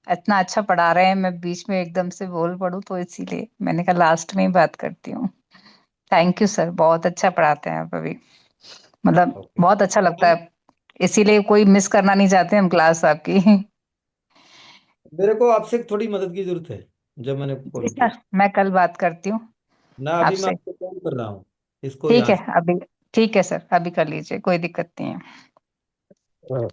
इतना अच्छा पढ़ा रहे हैं, मैं बीच में एकदम से बोल पड़ूं, तो इसीलिए मैंने कहा लास्ट में ही बात करती हूँ। थैंक यू सर, बहुत अच्छा पढ़ाते हैं आप अभी, मतलब
ओके।
बहुत अच्छा लगता है। इसीलिए कोई मिस करना नहीं चाहते हम क्लास आपकी।
मेरे को आपसे थोड़ी मदद की जरूरत है, जब मैंने
जी
कॉल किया।
सर, मैं कल बात करती हूँ
ना अभी मैं
आपसे।
आपको कॉल कर रहा हूँ, इसको
ठीक
यहाँ
है
से।
अभी, ठीक है सर, अभी कर लीजिए, कोई दिक्कत नहीं है।